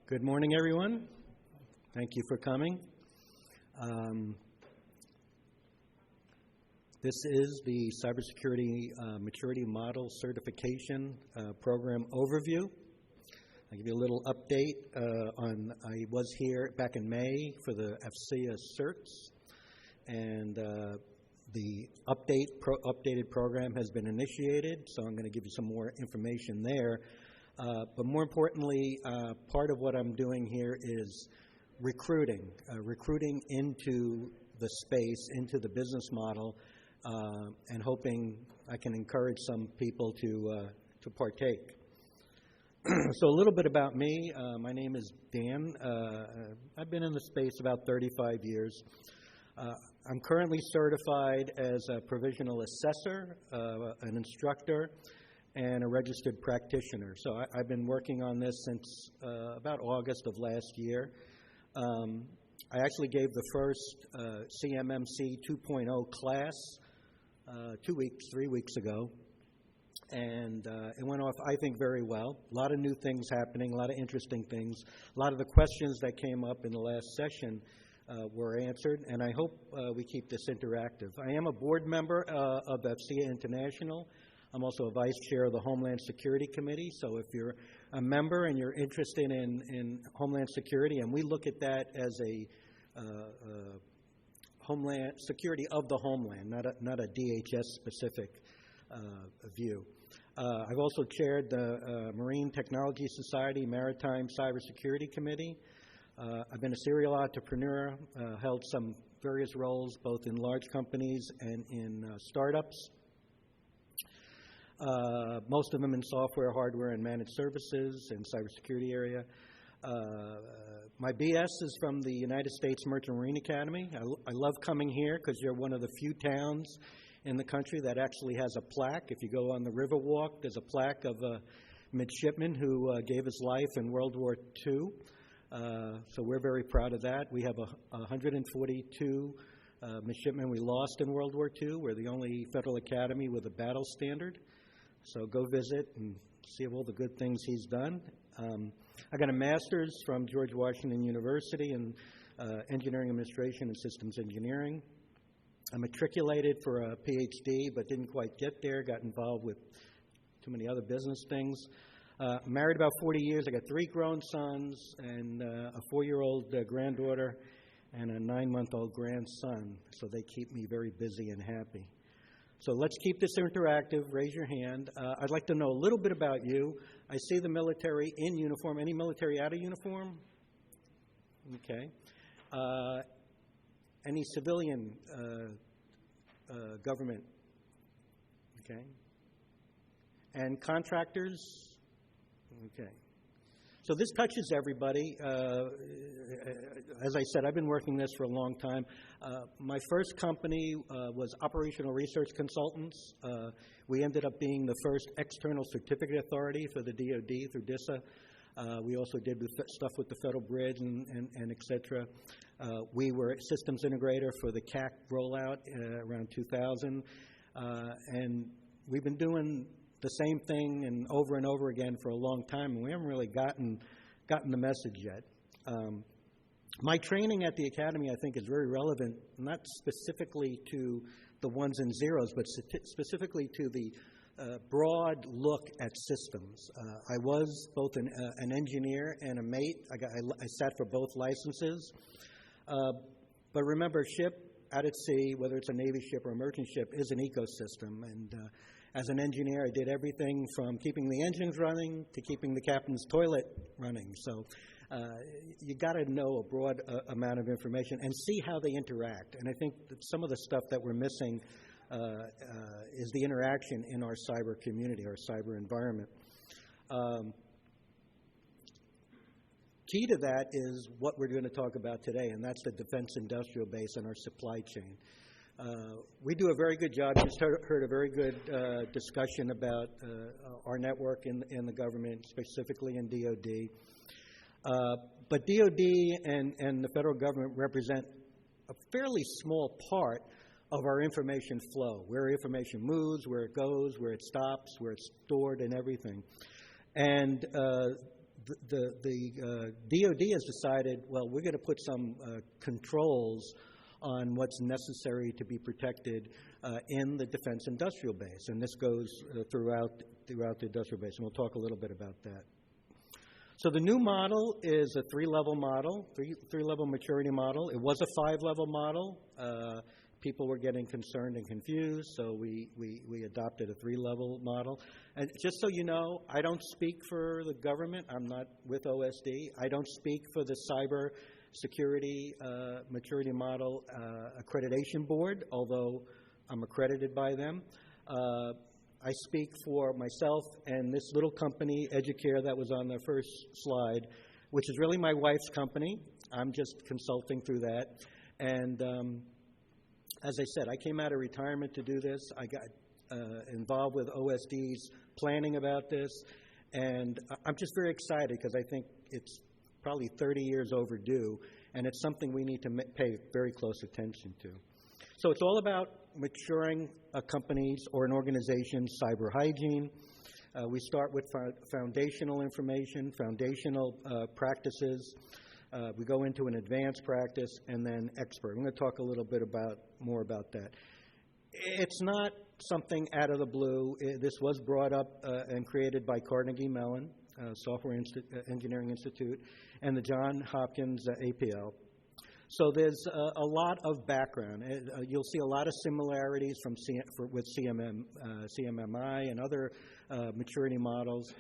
Good morning, everyone. Thank you for coming. This is the Cybersecurity Maturity Model Certification Program Overview. I'll give you a little update I was here back in May for the AFCEA certs, and the updated program has been initiated, so I'm going to give you some more information there. But more importantly, part of what I'm doing here is recruiting into the space, into the business model, and hoping I can encourage some people to partake. So a little bit about me. My name is Dan. I've been in the space about 35 years. I'm currently certified as a provisional assessor, an instructor, and a registered practitioner. So I've been working on this since about August of last year. I actually gave the first Cmmc 2.0 class 3 weeks ago, and it went off, I think, very well. A lot of new things happening, a lot of interesting things. A lot of the questions that came up in the last session were answered, and I hope we keep this interactive. I am a board member of AFCEA International. I'm also a vice chair of the Homeland Security Committee, so if you're a member and you're interested in Homeland Security, and we look at that as a Homeland Security of the Homeland, not a DHS-specific view. I've also chaired the Marine Technology Society Maritime Cybersecurity Committee. I've been a serial entrepreneur, held some various roles both in large companies and in startups. Most of them in software, hardware, and managed services and cybersecurity area. My BS is from the United States Merchant Marine Academy. I love coming here because you're one of the few towns in the country that actually has a plaque. If you go on the Riverwalk, there's a plaque of a midshipman who gave his life in World War II. So we're very proud of that. We have 142 midshipmen we lost in World War II. We're the only federal academy with a battle standard. So go visit and see all the good things he's done. I got a master's from George Washington University in engineering administration and systems engineering. I matriculated for a PhD, but didn't quite get there. Got involved with too many other business things. Married about 40 years. I got 3 grown sons and a 4-year-old granddaughter and a 9-month-old grandson. So they keep me very busy and happy. So let's keep this interactive. Raise your hand. I'd like to know a little bit about you. I see the military in uniform. Any military out of uniform? Okay. Any civilian government? Okay. And contractors? Okay. So this touches everybody. As I said, I've been working this for a long time. My first company was Operational Research Consultants. We ended up being the first external certificate authority for the DoD through DISA. We also did stuff with the Federal Bridge and et cetera. We were systems integrator for the CAC rollout around 2000. And we've been doing the same thing and over again for a long time, and we haven't really gotten the message yet. My training at the Academy, I think, is very relevant, not specifically to the ones and zeros, but specifically to the broad look at systems. I was both an engineer and a mate. I sat for both licenses. But remember, ship out at sea, whether it's a Navy ship or a merchant ship, is an ecosystem. And as an engineer, I did everything from keeping the engines running to keeping the captain's toilet running. So you got to know a broad amount of information and see how they interact. And I think that some of the stuff that we're missing is the interaction in our cyber community, our cyber environment. Key to that is what we're going to talk about today, and that's the defense industrial base and our supply chain. We do a very good job. You just heard a very good discussion about our network in the government, specifically in DoD. But DoD and the federal government represent a fairly small part of our information flow, where information moves, where it goes, where it stops, where it's stored, and everything. And the DoD has decided, well, we're going to put some controls on what's necessary to be protected in the defense industrial base, and this goes throughout the industrial base, and we'll talk a little bit about that. So the new model is a three-level model, three-level maturity model. It was a five-level model. People were getting concerned and confused, so we adopted a three-level model. And just so you know, I don't speak for the government. I'm not with OSD. I don't speak for the Cyber Security Maturity Model Accreditation Board, although I'm accredited by them. I speak for myself and this little company, Educare, that was on the first slide, which is really my wife's company. I'm just consulting through that. And as I said, I came out of retirement to do this. I got involved with OSD's planning about this, and I'm just very excited because I think it's probably 30 years overdue, and it's something we need to pay very close attention to. So it's all about maturing a company's or an organization's cyber hygiene. We start with foundational information, foundational practices. We go into an advanced practice and then expert. I'm going to talk a little bit more about that. It's not something out of the blue. This was brought up and created by Carnegie Mellon Software Engineering Institute and the Johns Hopkins APL. So there's a lot of background. You'll see a lot of similarities with CMMI and other maturity models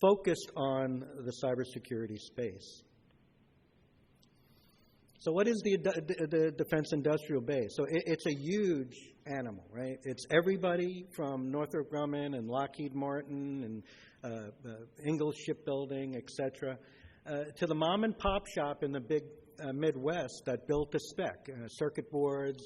focused on the cybersecurity space. So what is the defense industrial base? So it's a huge animal, right? It's everybody from Northrop Grumman and Lockheed Martin and Ingalls Shipbuilding, et cetera, to the mom and pop shop in the big Midwest that built a spec, circuit boards,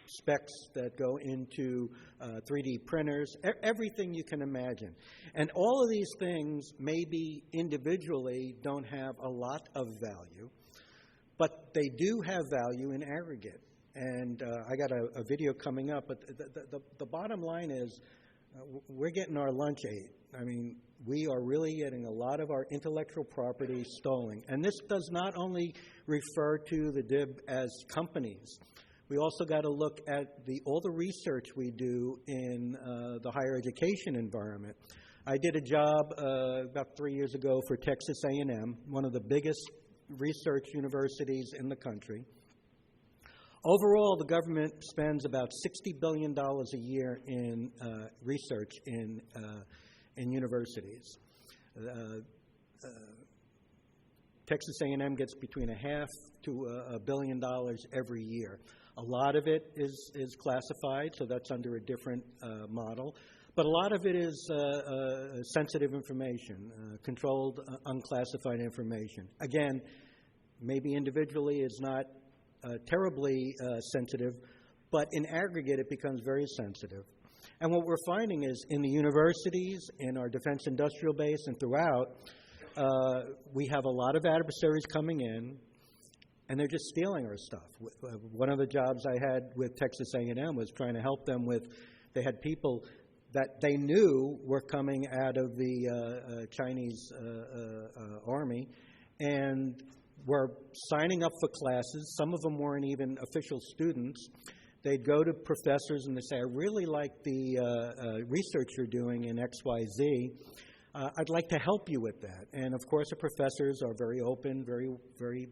specs that go into 3D printers, everything you can imagine. And all of these things maybe individually don't have a lot of value, but they do have value in aggregate. And I got a video coming up, but the bottom line is we're getting our lunch ate. I mean, we are really getting a lot of our intellectual property stolen. And this does not only refer to the DIB as companies. We also got to look at all the research we do in the higher education environment. I did a job about 3 years ago for Texas A&M, one of the biggest research universities in the country. Overall, the government spends about $60 billion a year in research in universities. Texas A&M gets between $0.5 to $1 billion every year. A lot of it is classified, so that's under a different model. But a lot of it is sensitive information, controlled, unclassified information. Again, maybe individually it's not terribly sensitive, but in aggregate it becomes very sensitive. And what we're finding is in the universities, in our defense industrial base, and throughout, we have a lot of adversaries coming in, and they're just stealing our stuff. One of the jobs I had with Texas A&M was trying to help them with, they had people that they knew were coming out of the Chinese army and were signing up for classes. Some of them weren't even official students. They'd go to professors and they'd say, I really like the research you're doing in XYZ. I'd like to help you with that. And of course, the professors are very open, very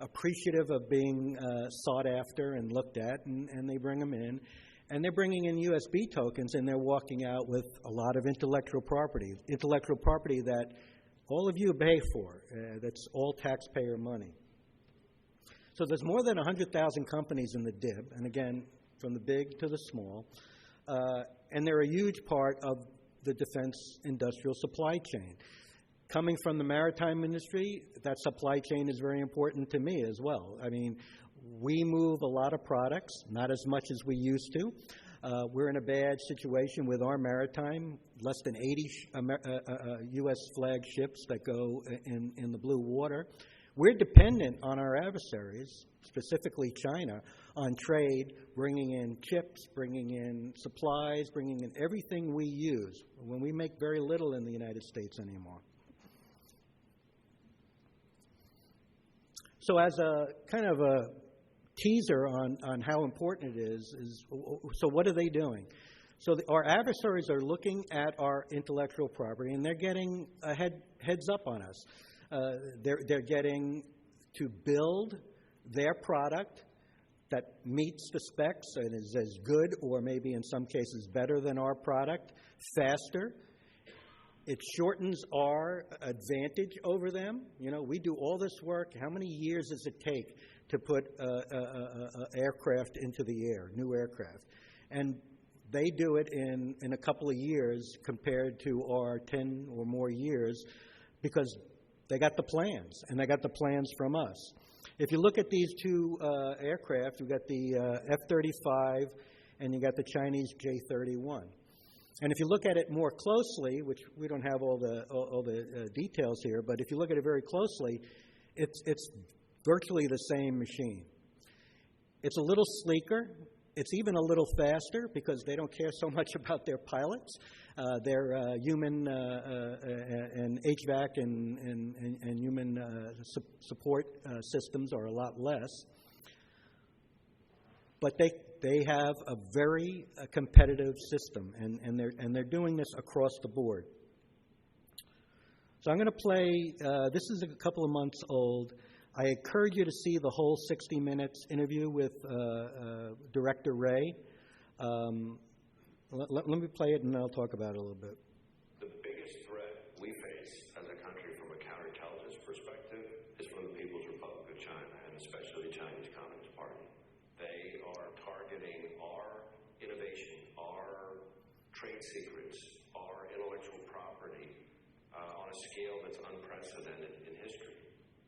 appreciative of being sought after and looked at, and they bring them in. And they're bringing in USB tokens, and they're walking out with a lot of intellectual property that all of you pay for. That's all taxpayer money. So there's more than 100,000 companies in the DIB, and again, from the big to the small, and they're a huge part of the defense industrial supply chain. Coming from the maritime industry, that supply chain is very important to me as well. I mean, we move a lot of products, not as much as we used to. We're in a bad situation with our maritime, less than 80 U.S. flag ships that go in the blue water. We're dependent on our adversaries, specifically China, on trade, bringing in chips, bringing in supplies, bringing in everything we use, when we make very little in the United States anymore. So as a kind of a teaser on how important it is so what are they doing? So our adversaries are looking at our intellectual property, and they're getting a heads up on us. They're getting to build their product that meets the specs and is as good, or maybe in some cases better than our product, faster. It shortens our advantage over them. You know, we do all this work. How many years does it take to put aircraft into the air, new aircraft? And they do it in a couple of years compared to our 10 or more years, because they got the plans, and they got the plans from us. If you look at these two aircraft, you've got the F-35 and you got the Chinese J-31. And if you look at it more closely, which we don't have all the details here, but if you look at it very closely, it's virtually the same machine. It's a little sleeker. It's even a little faster because they don't care so much about their pilots. Their human and HVAC and human support systems are a lot less. But they have a very competitive system, and they're doing this across the board. So I'm going to play. This is a couple of months old. I encourage you to see the whole 60 minutes interview with Director Ray. Let me play it, and then I'll talk about it a little bit. The biggest threat we face as a country from a counterintelligence perspective is from the People's Republic of China, and especially the Chinese Communist Party. They are targeting our innovation, our trade secrets, our intellectual property on a scale that's unprecedented in history.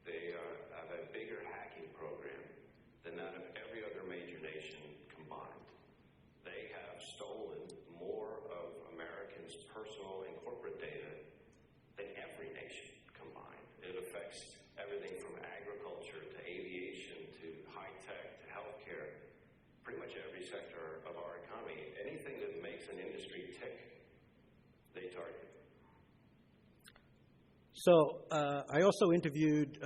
They have a bigger hacking program than that of every other major nation combined. They have stolen more of Americans' personal and corporate data than every nation combined. It affects everything from agriculture to aviation to high-tech to healthcare, pretty much every sector of our economy. Anything that makes an industry tick, they target. So I also interviewed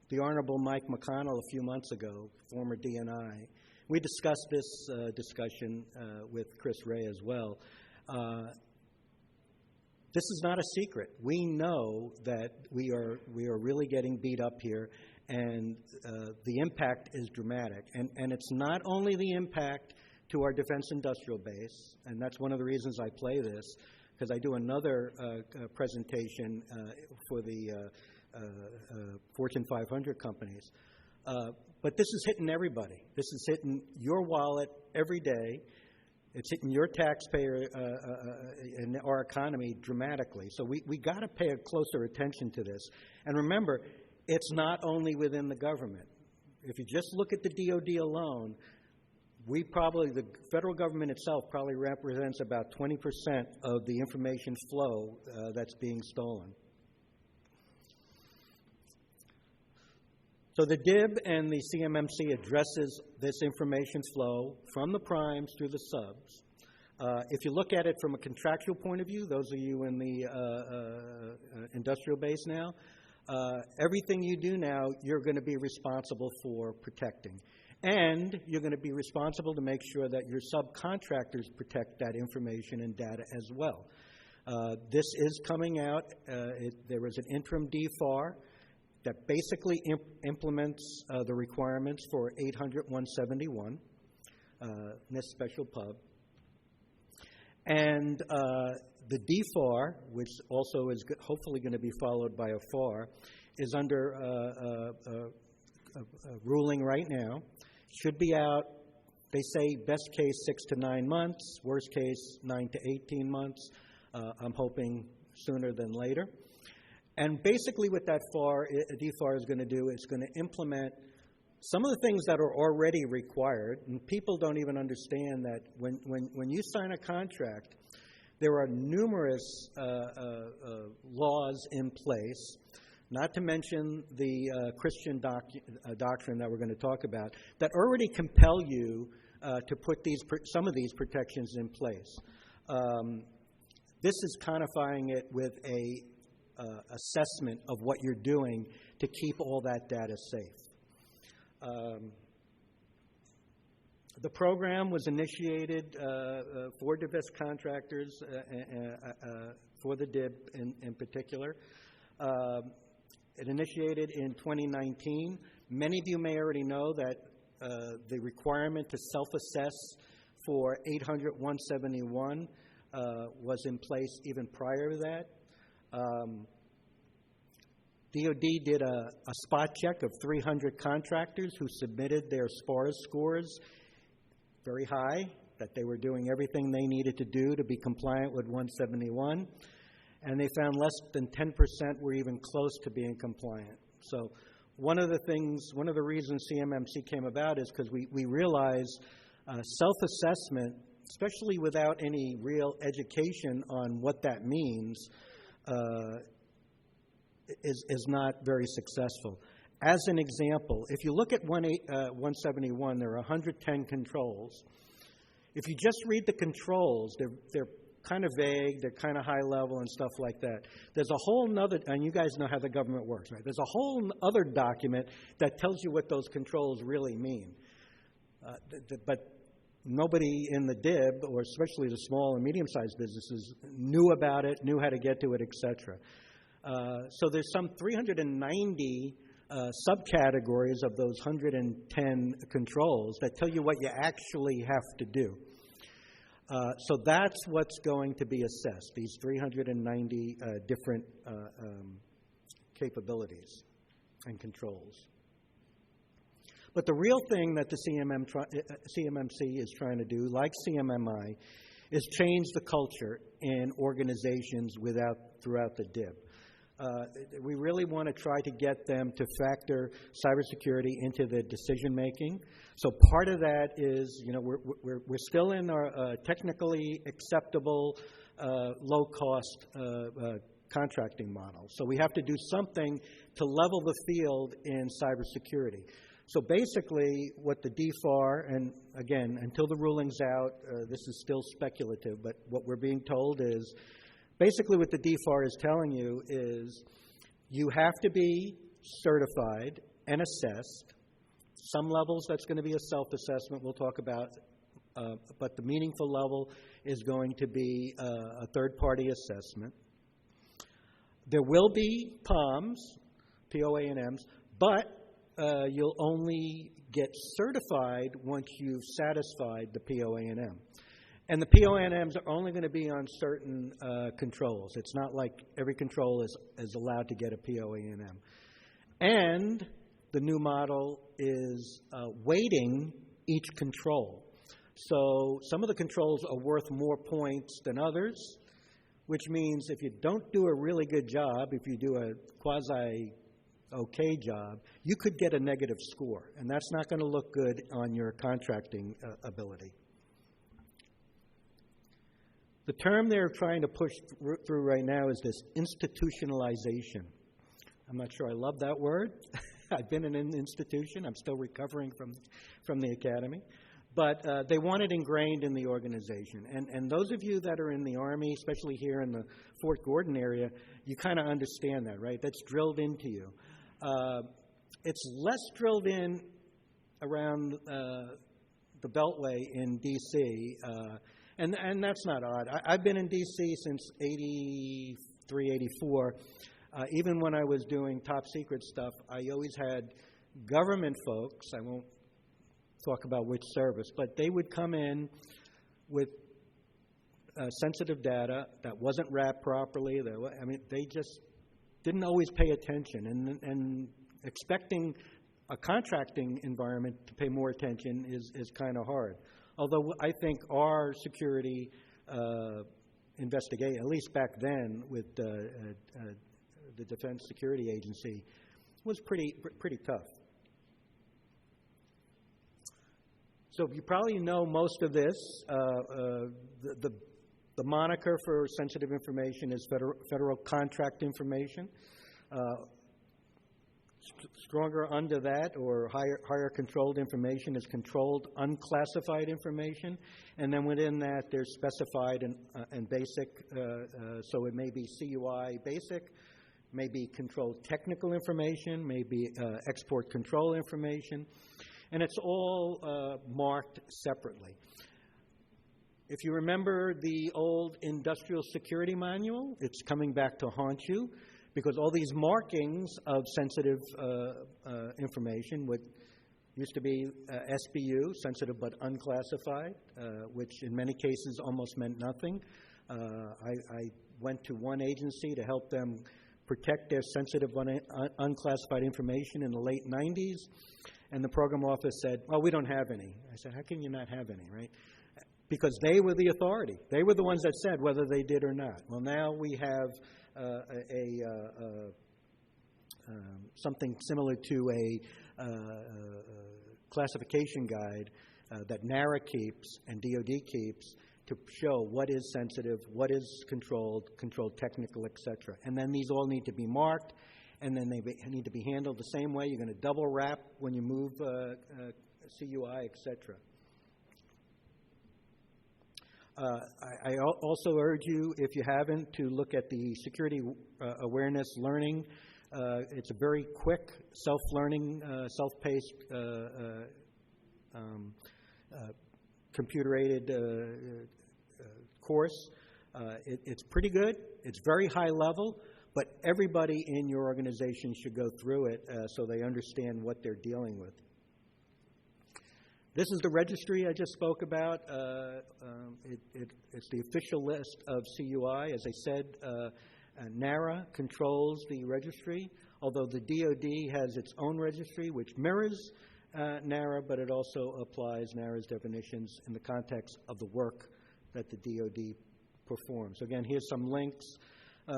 the Honorable Mike McConnell a few months ago, former DNI. We discussed this discussion with Chris Ray as well. This is not a secret. We know that we are really getting beat up here, and the impact is dramatic. And it's not only the impact to our defense industrial base, and that's one of the reasons I play this, because I do another presentation for the Fortune 500 companies. But this is hitting everybody. This is hitting your wallet every day. It's hitting your taxpayer and our economy dramatically. So we got to pay a closer attention to this. And remember, it's not only within the government. If you just look at the DoD alone, the federal government itself probably represents about 20% of the information flow that's being stolen. So the DIB and the Cmmc addresses this information flow from the primes through the subs. If you look at it from a contractual point of view, those of you in the industrial base now, everything you do now, you're going to be responsible for protecting. And you're going to be responsible to make sure that your subcontractors protect that information and data as well. This is coming out. There was an interim DFAR that basically implements the requirements for 800-171, NIST Special Pub. And the DFAR, which also is hopefully going to be followed by a FAR, is under a ruling right now. Should be out, they say, best case 6 to 9 months, worst case 9 to 18 months. I'm hoping sooner than later. And basically what that DFAR is going to do is going to implement some of the things that are already required. And people don't even understand that when you sign a contract, there are numerous laws in place not to mention the Christian doctrine that we're going to talk about, that already compel you to put some of these protections in place. This is codifying it with a assessment of what you're doing to keep all that data safe. The program was initiated for defense contractors, for the DIB in particular. It initiated in 2019. Many of you may already know that the requirement to self-assess for 800-171 was in place even prior to that. DOD did a spot check of 300 contractors who submitted their SPARS scores very high, that they were doing everything they needed to do to be compliant with 171, and they found less than 10% were even close to being compliant. So one of the reasons CMMC came about is because we realized self-assessment, especially without any real education on what that means, is not very successful. As an example, if you look at 171, there are 110 controls. If you just read the controls, they're kind of vague, they're kind of high level and stuff like that. There's a whole nother, and you guys know how the government works, right? There's a whole other document that tells you what those controls really mean. But nobody in the DIB, or especially the small and medium-sized businesses, knew about it, knew how to get to it, etc. So there's some 390 subcategories of those 110 controls that tell you what you actually have to do. So that's what's going to be assessed, these 390 different capabilities and controls. But the real thing that the CMMC is trying to do, like CMMI, is change the culture in organizations throughout the DIB. We really want to try to get them to factor cybersecurity into the decision making. So part of that is, we're still in our technically acceptable, low cost contracting model. So we have to do something to level the field in cybersecurity. So basically, what the DFAR, and again, until the ruling's out, this is still speculative, but what we're being told is, basically what the DFAR is telling you is you have to be certified and assessed. Some levels, that's going to be a self-assessment we'll talk about, but the meaningful level is going to be a third-party assessment. There will be POMs, POA&Ms, but you'll only get certified once you've satisfied the POA&M. And the POA&Ms are only going to be on certain controls. It's not like every control is allowed to get a POA&M. And the new model is weighting each control. So some of the controls are worth more points than others, which means if you don't do a really good job, if you do a quasi-okay job, you could get a negative score. And that's not going to look good on your contracting ability. The term they're trying to push through right now is this institutionalization. I'm not sure I love that word. I've been in an institution. I'm still recovering from the academy. But they want it ingrained in the organization. And those of you that are in the Army, especially here in the Fort Gordon area, you kind of understand that, right? That's drilled into you. It's less drilled in around the Beltway in D.C., and that's not odd. I've been in D.C. since 83, 84. Even when I was doing top secret stuff, I always had government folks, I won't talk about which service, but they would come in with sensitive data that wasn't wrapped properly. They just didn't always pay attention. And expecting a contracting environment to pay more attention is kind of hard. Although I think our security investigation, at least back then with the Defense Security Agency, was pretty tough. So you probably know most of this. The moniker for sensitive information is federal contract information. Stronger under that, or higher controlled information, is controlled unclassified information. And then within that, there's specified and basic. So it may be CUI basic, may be controlled technical information, may be export control information. And it's all marked separately. If you remember the old industrial security manual, it's coming back to haunt you, because all these markings of sensitive information, what used to be SBU, sensitive but unclassified, which in many cases almost meant nothing. I went to one agency to help them protect their sensitive unclassified information in the late 90s, and the program office said, "Oh, we don't have any." I said, "How can you not have any, right?" Because they were the authority. They were the ones that said whether they did or not. Well, now we have something similar to a classification guide that NARA keeps and DoD keeps to show what is sensitive, what is controlled technical, etc. And then these all need to be marked, and then they need to be handled the same way. You're going to double wrap when you move CUI, etc. I also urge you, if you haven't, to look at the security awareness learning. It's a very quick, self-learning, self-paced, computer-aided course. It's pretty good. It's very high level, but everybody in your organization should go through it so they understand what they're dealing with. This is the registry I just spoke about. It's the official list of CUI. As I said, NARA controls the registry, although the DoD has its own registry, which mirrors NARA, but it also applies NARA's definitions in the context of the work that the DoD performs. So again, here's some links.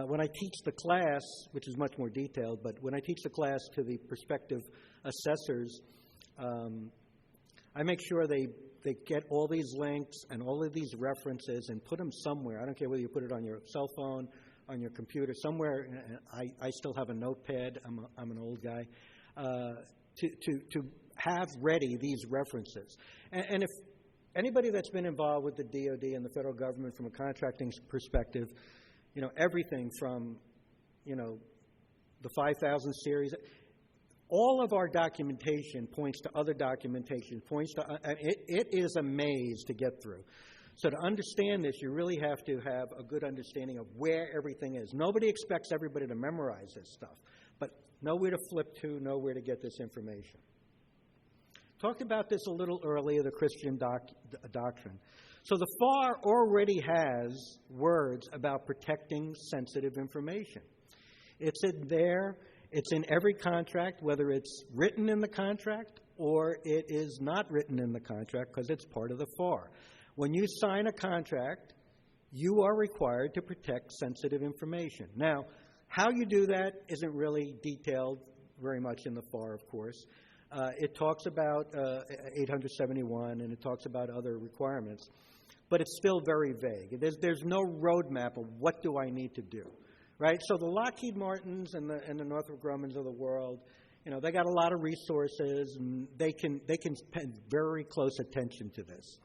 When I teach the class, which is much more detailed, but when I teach the class to the prospective assessors, I make sure they get all these links and all of these references and put them somewhere. I don't care whether you put it on your cell phone, on your computer, somewhere. I still have a notepad. I'm an old guy. To have ready these references. And if anybody that's been involved with the DoD and the federal government from a contracting perspective, everything from, the 5000 series. All of our documentation points to other documentation, it is a maze to get through. So to understand this, you really have to have a good understanding of where everything is. Nobody expects everybody to memorize this stuff, but know where to flip to, know where to get this information. Talked about this a little earlier, the Christian doctrine. So the FAR already has words about protecting sensitive information. It's in there. It's in every contract, whether it's written in the contract or it is not written in the contract, because it's part of the FAR. When you sign a contract, you are required to protect sensitive information. Now, how you do that isn't really detailed very much in the FAR, of course. It talks about 871 and it talks about other requirements, but it's still very vague. There's no roadmap of what do I need to do. Right, so the Lockheed Martins and the Northrop Grummans of the world, they got a lot of resources, and they can pay very close attention to this.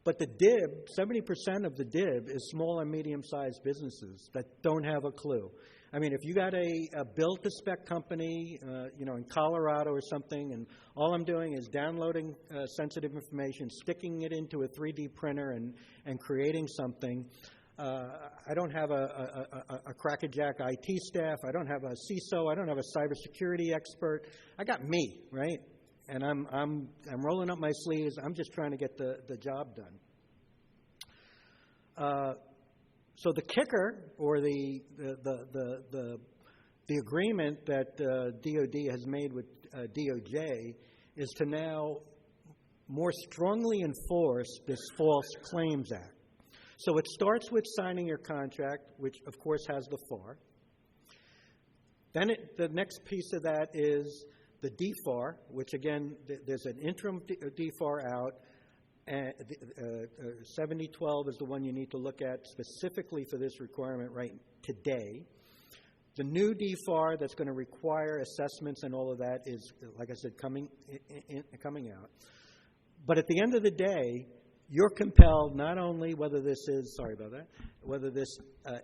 But the DIB, 70% of the DIB is small and medium-sized businesses that don't have a clue. I mean, if you got a build-to-spec company, in Colorado or something, and all I'm doing is downloading sensitive information, sticking it into a 3D printer, and creating something. I don't have a crackerjack IT staff. I don't have a CISO. I don't have a cybersecurity expert. I got me, right? And I'm rolling up my sleeves. I'm just trying to get the job done. So the kicker, or the agreement that DoD has made with DOJ, is to now more strongly enforce this False Claims Act. So it starts with signing your contract, which, of course, has the FAR. Then the next piece of that is the DFAR, which, again, there's an interim DFAR out. 7012 is the one you need to look at specifically for this requirement right today. The new DFAR that's going to require assessments and all of that is, like I said, coming out. But at the end of the day, you're compelled not only whether this is, whether this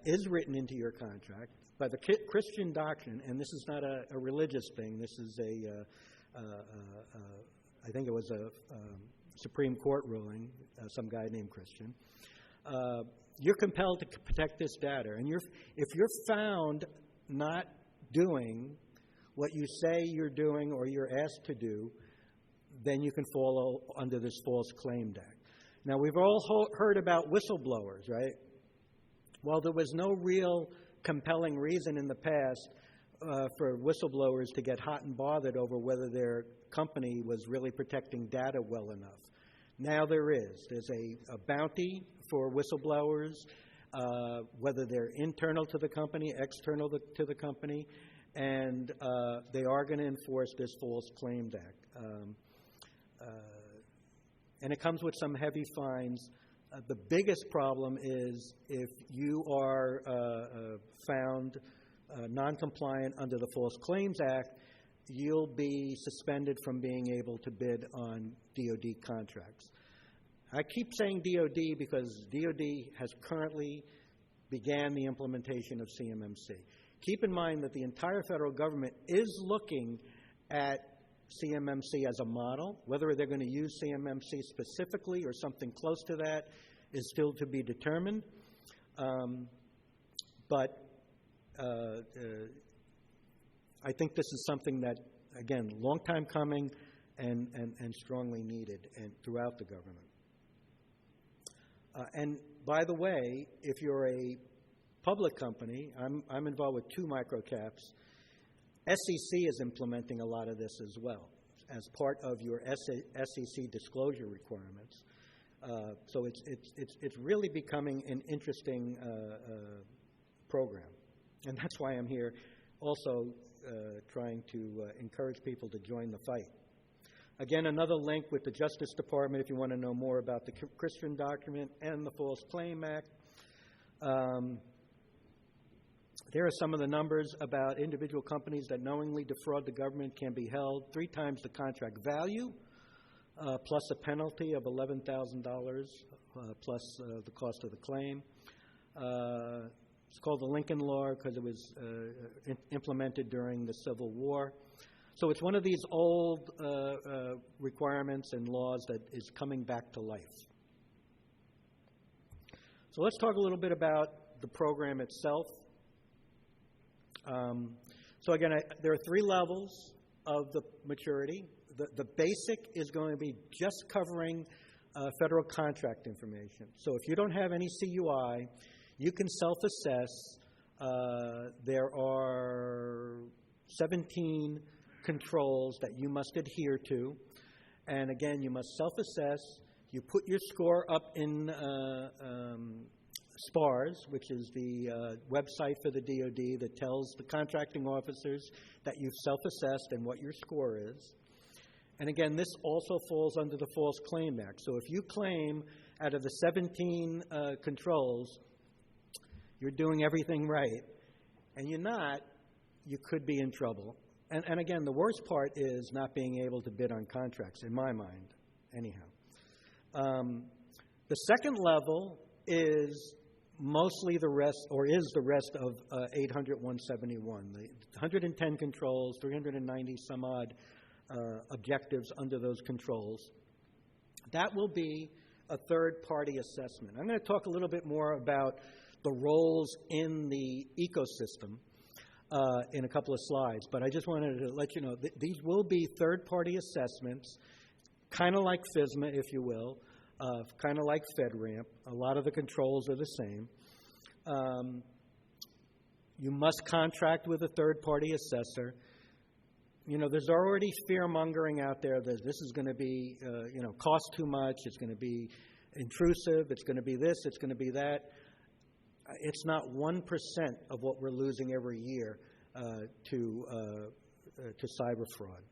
is written into your contract, by the Christian doctrine, and this is not a religious thing, this is I think it was a Supreme Court ruling, some guy named Christian. You're compelled to protect this data. And if you're found not doing what you say you're doing or you're asked to do, then you can fall under this False Claims Act. Now, we've all heard about whistleblowers, right? Well, there was no real compelling reason in the past for whistleblowers to get hot and bothered over whether their company was really protecting data well enough. Now there is. There's a bounty for whistleblowers, whether they're internal to the company, external to the company, and they are going to enforce this False Claims Act. And it comes with some heavy fines. The biggest problem is if you are found non-compliant under the False Claims Act, you'll be suspended from being able to bid on DoD contracts. I keep saying DoD because DoD has currently began the implementation of CMMC. Keep in mind that the entire federal government is looking at CMMC as a model. Whether they're going to use CMMC specifically or something close to that is still to be determined. But I think this is something that, again, long time coming and strongly needed and throughout the government. And by the way, if you're a public company, I'm involved with 2 microcaps. SEC is implementing a lot of this as well as part of your SEC disclosure requirements. So it's really becoming an interesting program, and that's why I'm here also trying to encourage people to join the fight. Again, another link with the Justice Department if you want to know more about the Christian document and the False Claims Act. There are some of the numbers about individual companies that knowingly defraud the government can be held 3 times the contract value, plus a penalty of $11,000, plus the cost of the claim. It's called the Lincoln Law because it was implemented during the Civil War. So it's one of these old requirements and laws that is coming back to life. So let's talk a little bit about the program itself. So again, there are 3 levels of the maturity. The basic is going to be just covering federal contract information. So if you don't have any CUI, you can self-assess. There are 17 controls that you must adhere to. And again, you must self-assess. You put your score up in SPARS, which is the website for the DoD that tells the contracting officers that you've self-assessed and what your score is. And again, this also falls under the False Claims Act. So if you claim out of the 17 controls you're doing everything right, and you're not, you could be in trouble. And again, the worst part is not being able to bid on contracts, in my mind, anyhow. The second level is mostly the rest, or is the rest of 800-171. The 110 controls, 390 some odd objectives under those controls. That will be a third-party assessment. I'm going to talk a little bit more about the roles in the ecosystem in a couple of slides, but I just wanted to let you know these will be third-party assessments, kind of like FSMA, if you will, kind of like FedRAMP. A lot of the controls are the same. You must contract with a third-party assessor. You know, there's already fear-mongering out there that this is going to be, cost too much, it's going to be intrusive, it's going to be this, it's going to be that. It's not 1% of what we're losing every year to cyber fraud.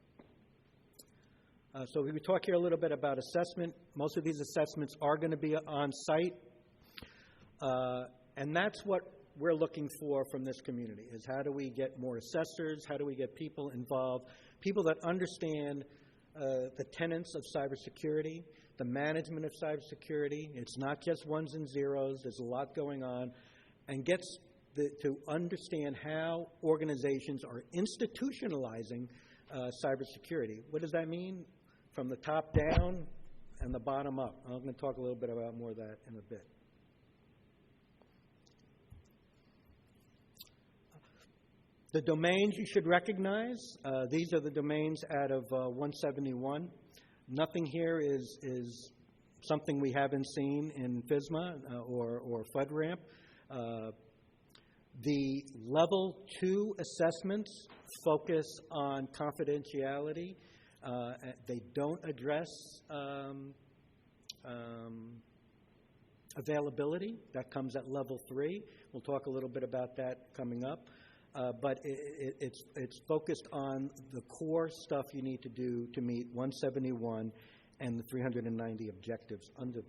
So we talk here a little bit about assessment. Most of these assessments are going to be on site, and that's what we're looking for from this community, is how do we get more assessors, how do we get people involved, people that understand the tenets of cybersecurity, the management of cybersecurity. It's not just ones and zeros. There's a lot going on, and gets to understand how organizations are institutionalizing cybersecurity. What does that mean? From the top down and the bottom up. I'm going to talk a little bit about more of that in a bit. The domains you should recognize, these are the domains out of 171. Nothing here is something we haven't seen in FISMA or FUDRAMP. The level 2 assessments focus on confidentiality. They don't address availability. That comes at level 3. We'll talk a little bit about that coming up. But it's focused on the core stuff you need to do to meet 171 and the 390 objectives under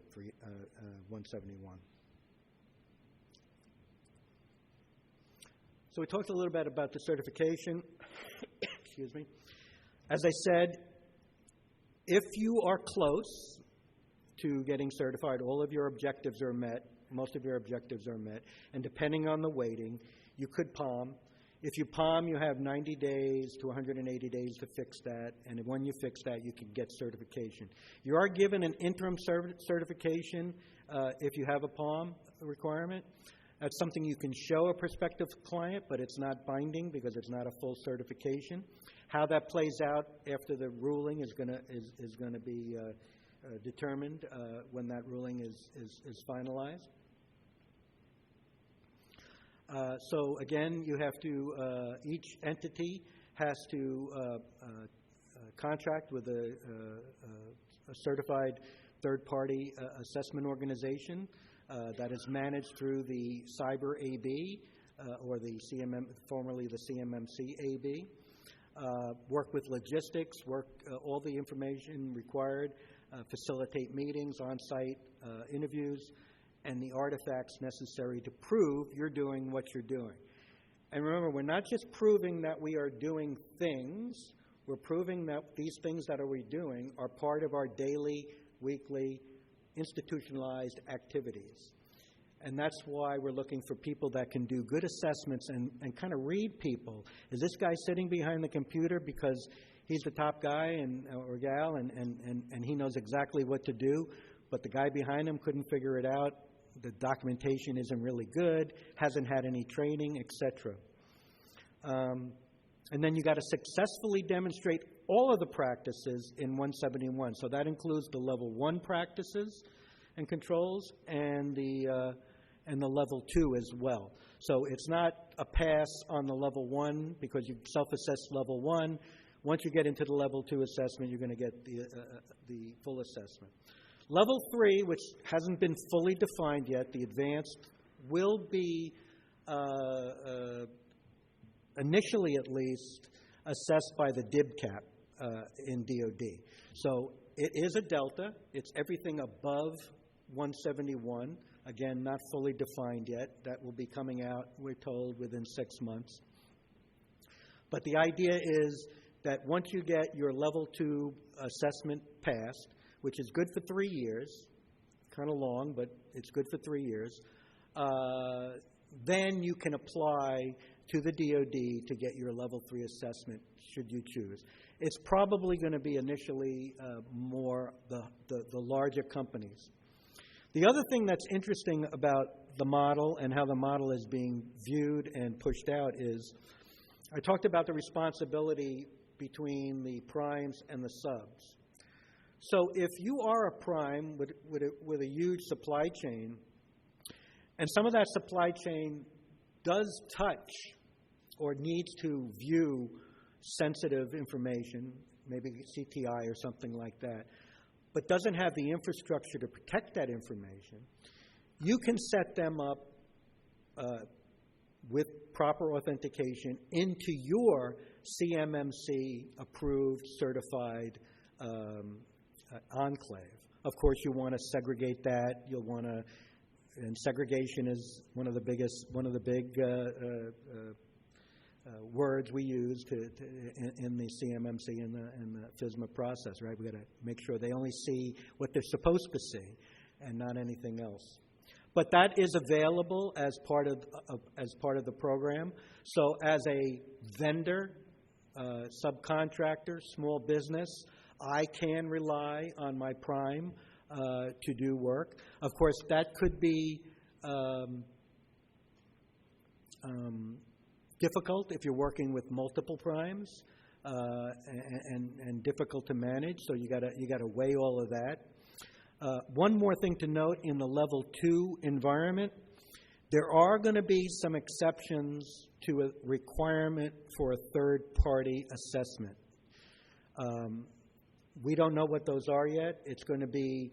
171. So we talked a little bit about the certification. Excuse me. As I said, if you are close to getting certified, all of your objectives are met, most of your objectives are met, and depending on the weighting, you could POM. If you POM, you have 90 days to 180 days to fix that, and when you fix that, you can get certification. You are given an interim certification if you have a POM requirement. That's something you can show a prospective client, but it's not binding because it's not a full certification. How that plays out after the ruling is going to be determined when that ruling is finalized. So again, you have to, each entity has to contract with a certified third-party assessment organization that is managed through the Cyber AB or the formerly the Cmmc AB. Work with logistics, all the information required, facilitate meetings, on-site interviews, and the artifacts necessary to prove you're doing what you're doing. And remember, we're not just proving that we are doing things, we're proving that these things that we're doing are part of our daily, weekly, institutionalized activities. And that's why we're looking for people that can do good assessments and kind of read people. Is this guy sitting behind the computer because he's the top guy or gal and he knows exactly what to do, but the guy behind him couldn't figure it out? The documentation isn't really good, hasn't had any training, etc. And then you got to successfully demonstrate all of the practices in 171. So that includes the level 1 practices and controls and the level 2 as well. So it's not a pass on the level 1 because you self-assess level 1. Once you get into the level 2 assessment, you're going to get the full assessment. Level 3, which hasn't been fully defined yet, the advanced, will be, initially at least, assessed by the DIBCAP in DOD. So it is a delta. It's everything above 171. Again, not fully defined yet. That will be coming out, we're told, within 6 months. But the idea is that once you get your level 2 assessment passed, which is good for 3 years, kind of long, but it's good for 3 years, then you can apply to the DOD to get your level 3 assessment, should you choose. It's probably going to be initially more the larger companies. The other thing that's interesting about the model and how the model is being viewed and pushed out is, I talked about the responsibility between the primes and the subs. So if you are a prime with a huge supply chain, and some of that supply chain does touch or needs to view sensitive information, maybe CTI or something like that, but doesn't have the infrastructure to protect that information, you can set them up with proper authentication into your Cmmc approved, certified enclave. Of course, you want to segregate that. You'll want to and segregation is one of the big words we use in the CMMC and the FSMA process, right? We've got to make sure they only see what they're supposed to see and not anything else. But that is available as part of the program. So as a vendor, subcontractor, small business, I can rely on my prime to do work. Of course, that could be difficult if you're working with multiple primes and difficult to manage. So you got to weigh all of that. One more thing to note in the level 2 environment, there are going to be some exceptions to a requirement for a third-party assessment. We don't know what those are yet. It's going to be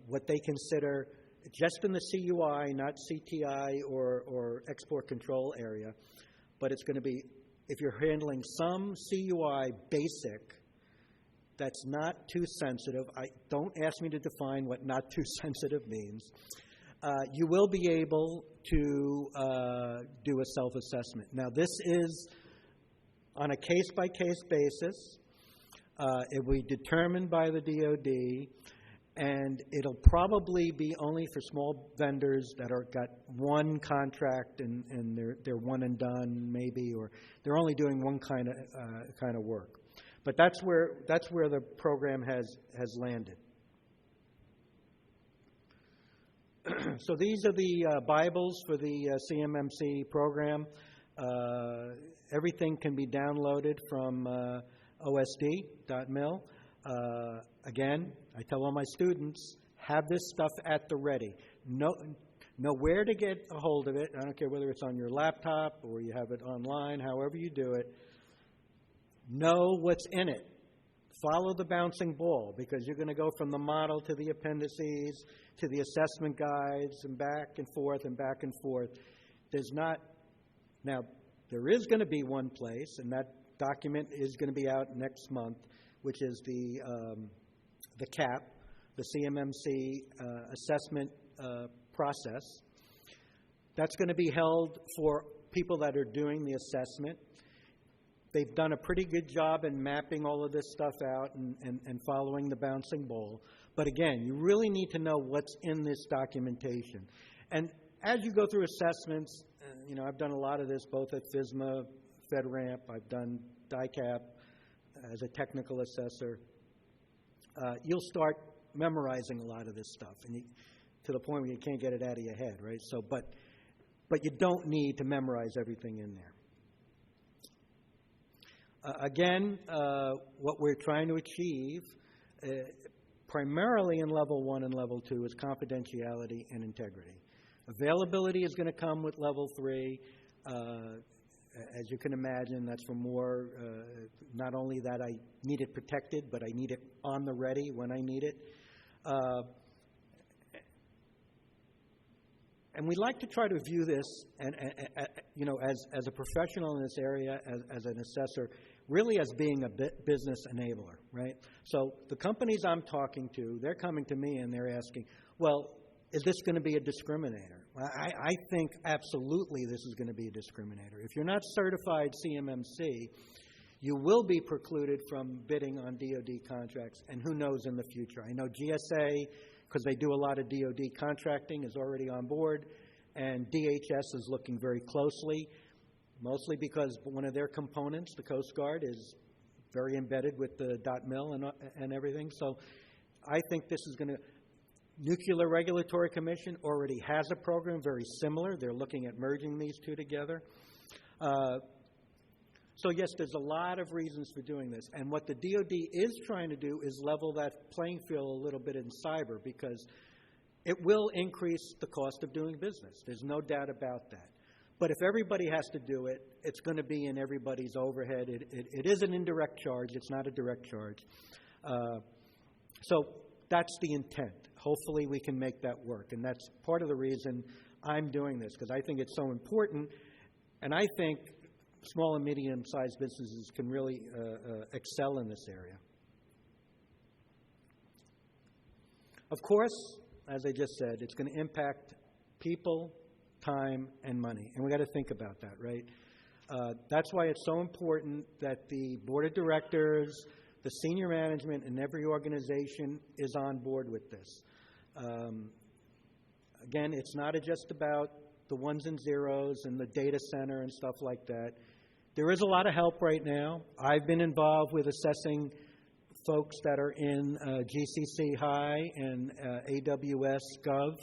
what they consider just in the CUI, not CTI or export control area, but it's going to be if you're handling some CUI basic that's not too sensitive. Don't ask me to define what not too sensitive means. You will be able to do a self-assessment. Now, this is on a case-by-case basis. It will be determined by the DoD, and it'll probably be only for small vendors that are got one contract and they're one and done, maybe, or they're only doing one kind of work. But that's where the program has landed. So these are the Bibles for the CMMC program. Everything can be downloaded from osd.mil. Again, I tell all my students, have this stuff at the ready. Know where to get a hold of it. I don't care whether it's on your laptop or you have it online, however you do it. Know what's in it. Follow the bouncing ball, because you're going to go from the model to the appendices to the assessment guides and back and forth and back and forth. Now, there is going to be one place, and that document is going to be out next month, which is the CAP, the CMMC assessment process. That's going to be held for people that are doing the assessment. They've done a pretty good job in mapping all of this stuff out and following the bouncing ball. But again, you really need to know what's in this documentation. And as you go through assessments, I've done a lot of this both at FSMA, FedRAMP, I've done DICAP as a technical assessor. You'll start memorizing a lot of this stuff, and to the point where you can't get it out of your head, right? So, but you don't need to memorize everything in there. Again, what we're trying to achieve, primarily in Level 1 and Level 2, is confidentiality and integrity. Availability is going to come with Level 3. As you can imagine, that's for more, not only that I need it protected, but I need it on the ready when I need it. And we like to try to view this, as a professional in this area, as an assessor, really as being a business enabler, right? So the companies I'm talking to, they're coming to me and they're asking, well, is this going to be a discriminator? I think absolutely this is going to be a discriminator. If you're not certified CMMC, you will be precluded from bidding on DoD contracts, and who knows in the future. I know GSA, because they do a lot of DoD contracting, is already on board, and DHS is looking very closely, mostly because one of their components, the Coast Guard, is very embedded with the .mil and everything. So I think this is going to... Nuclear Regulatory Commission already has a program very similar. They're looking at merging these two together. So yes, there's a lot of reasons for doing this. And what the DoD is trying to do is level that playing field a little bit in cyber, because it will increase the cost of doing business. There's no doubt about that. But if everybody has to do it, it's going to be in everybody's overhead. It is an indirect charge. It's not a direct charge. So that's the intent. Hopefully we can make that work. And that's part of the reason I'm doing this, because I think it's so important. And I think small and medium-sized businesses can really excel in this area. Of course, as I just said, it's going to impact people, time, and money. And we got to think about that, right? That's why it's so important that the board of directors, the senior management in every organization is on board with this. Again, it's not just about the ones and zeros and the data center and stuff like that. There is a lot of help right now. I've been involved with assessing folks that are in GCC High and AWS Gov.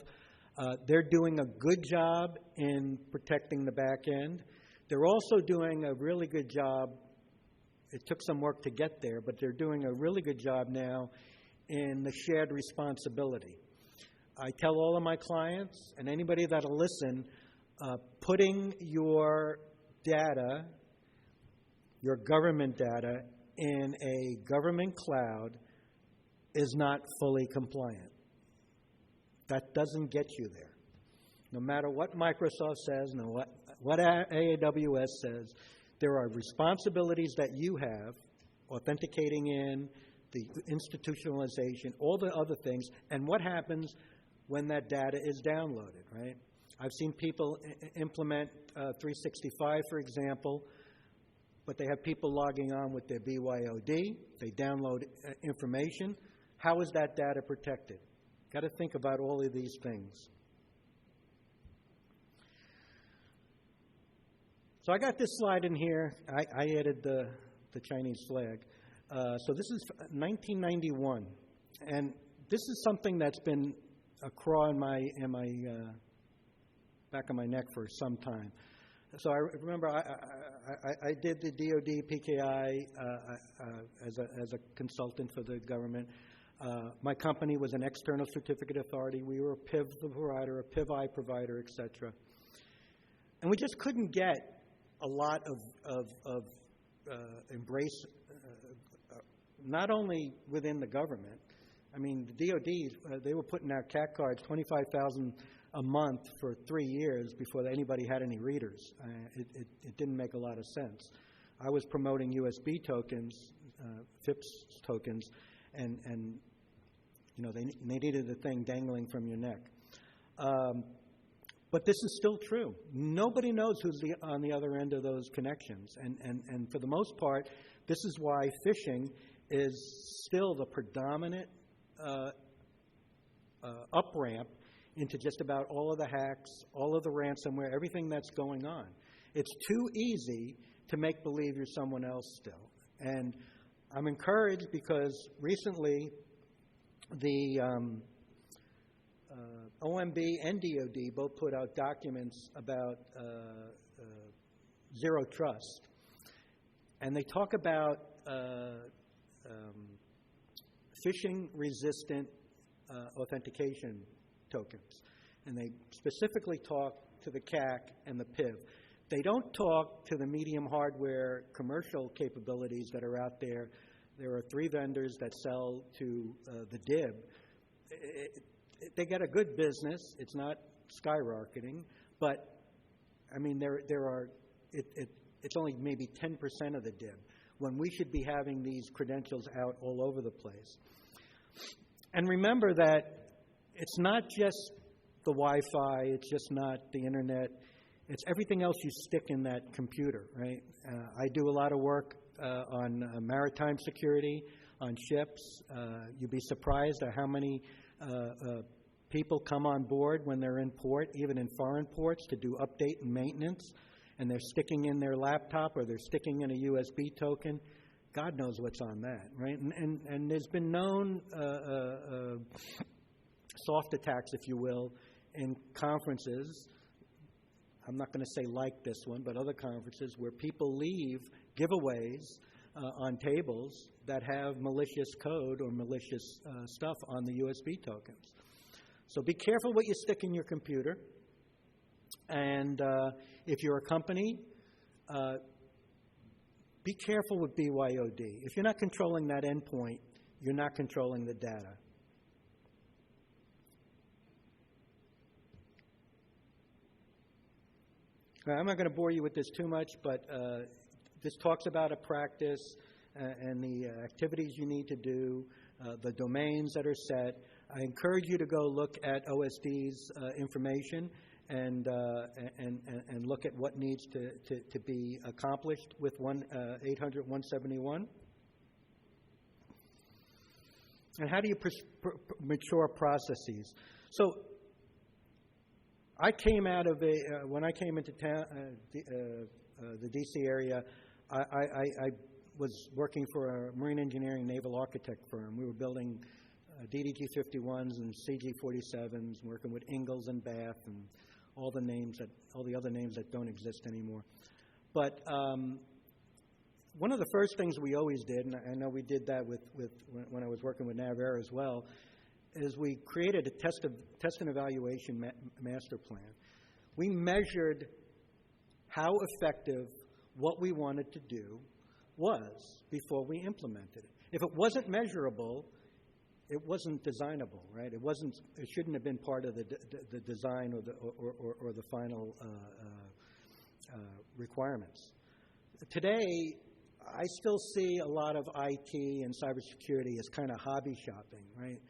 They're doing a good job in protecting the back end. They're also doing a really good job. It took some work to get there, but they're doing a really good job now in the shared responsibility. I tell all of my clients and anybody that'll listen, putting your data, your government data, in a government cloud is not fully compliant. That doesn't get you there. No matter what Microsoft says, no what AWS says, there are responsibilities that you have, authenticating in, the institutionalization, all the other things, and what happens when that data is downloaded, right? I've seen people implement 365, for example, but they have people logging on with their BYOD. They download information. How is that data protected? Got to think about all of these things. So I got this slide in here. I added the Chinese flag. So this is 1991, and this is something that's been a craw in my back of my neck for some time. So I remember I did the DoD PKI as a consultant for the government. My company was an external certificate authority. We were a PIV provider, a PIV-I provider, et cetera. And we just couldn't get a lot of embrace, not only within the government. I mean, the DoD, they were putting out CAC cards, 25,000 a month for 3 years before anybody had any readers. It didn't make a lot of sense. I was promoting USB tokens, FIPS tokens, and you know, they needed the thing dangling from your neck. But this is still true. Nobody knows who's on the other end of those connections. And for the most part, this is why phishing is still the predominant up-ramp into just about all of the hacks, all of the ransomware, everything that's going on. It's too easy to make believe you're someone else still. And I'm encouraged because recently the OMB and DoD both put out documents about zero trust. And they talk about phishing-resistant authentication tokens. And they specifically talk to the CAC and the PIV. They don't talk to the medium hardware commercial capabilities that are out there. There are 3 vendors that sell to the DIB. They get a good business. It's not skyrocketing, but I mean it's only maybe 10% of the DIB when we should be having these credentials out all over the place. And remember that it's not just the Wi-Fi, it's just not the internet, it's everything else you stick in that computer, right? I do a lot of work on maritime security, on ships. You'd be surprised at how many people come on board when they're in port, even in foreign ports, to do update and maintenance, and they're sticking in their laptop or they're sticking in a USB token. God knows what's on that, right? And there's been known soft attacks, if you will, in conferences. I'm not going to say like this one, but other conferences where people leave giveaways on tables that have malicious code or malicious stuff on the USB tokens. So be careful what you stick in your computer. And if you're a company, be careful with BYOD. If you're not controlling that endpoint, you're not controlling the data. I'm not going to bore you with this too much, but this talks about a practice and the activities you need to do, the domains that are set. I encourage you to go look at OSD's information and look at what needs to be accomplished with 800-171. And how do you mature processes? So I came out of when I came into town, the D.C. area, I was working for a marine engineering naval architect firm. We were building DDG-51s and CG-47s, working with Ingalls and Bath and all the other names that don't exist anymore. But one of the first things we always did, and I know we did that when I was working with NavAir as well, is we created a test and evaluation master plan. We measured how effective what we wanted to do was before we implemented it. If it wasn't measurable, it wasn't designable, right? It shouldn't have been part of the design or the final requirements. Today, I still see a lot of IT and cybersecurity as kind of hobby shopping, right?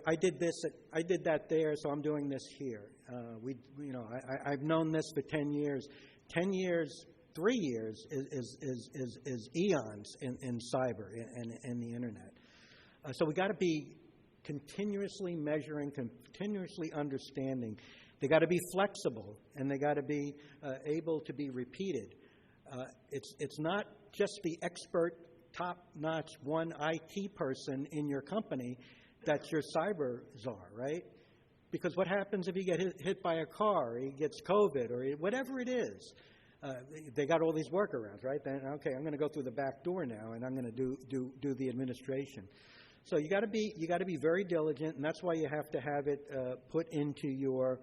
I did that there, so I'm doing this here. I've known this for 10 years. 10 years, 3 years is eons in cyber and the internet. So we got to be continuously measuring, continuously understanding. They got to be flexible, and they got to be able to be repeated. It's not just the expert, top-notch one IT person in your company that's your cyber czar, right? Because what happens if you get hit by a car, or he gets COVID, or whatever it is? They got all these workarounds, right? Then, okay, I'm going to go through the back door now, and I'm going to do the administration. So you got to be very diligent, and that's why you have to have it put into your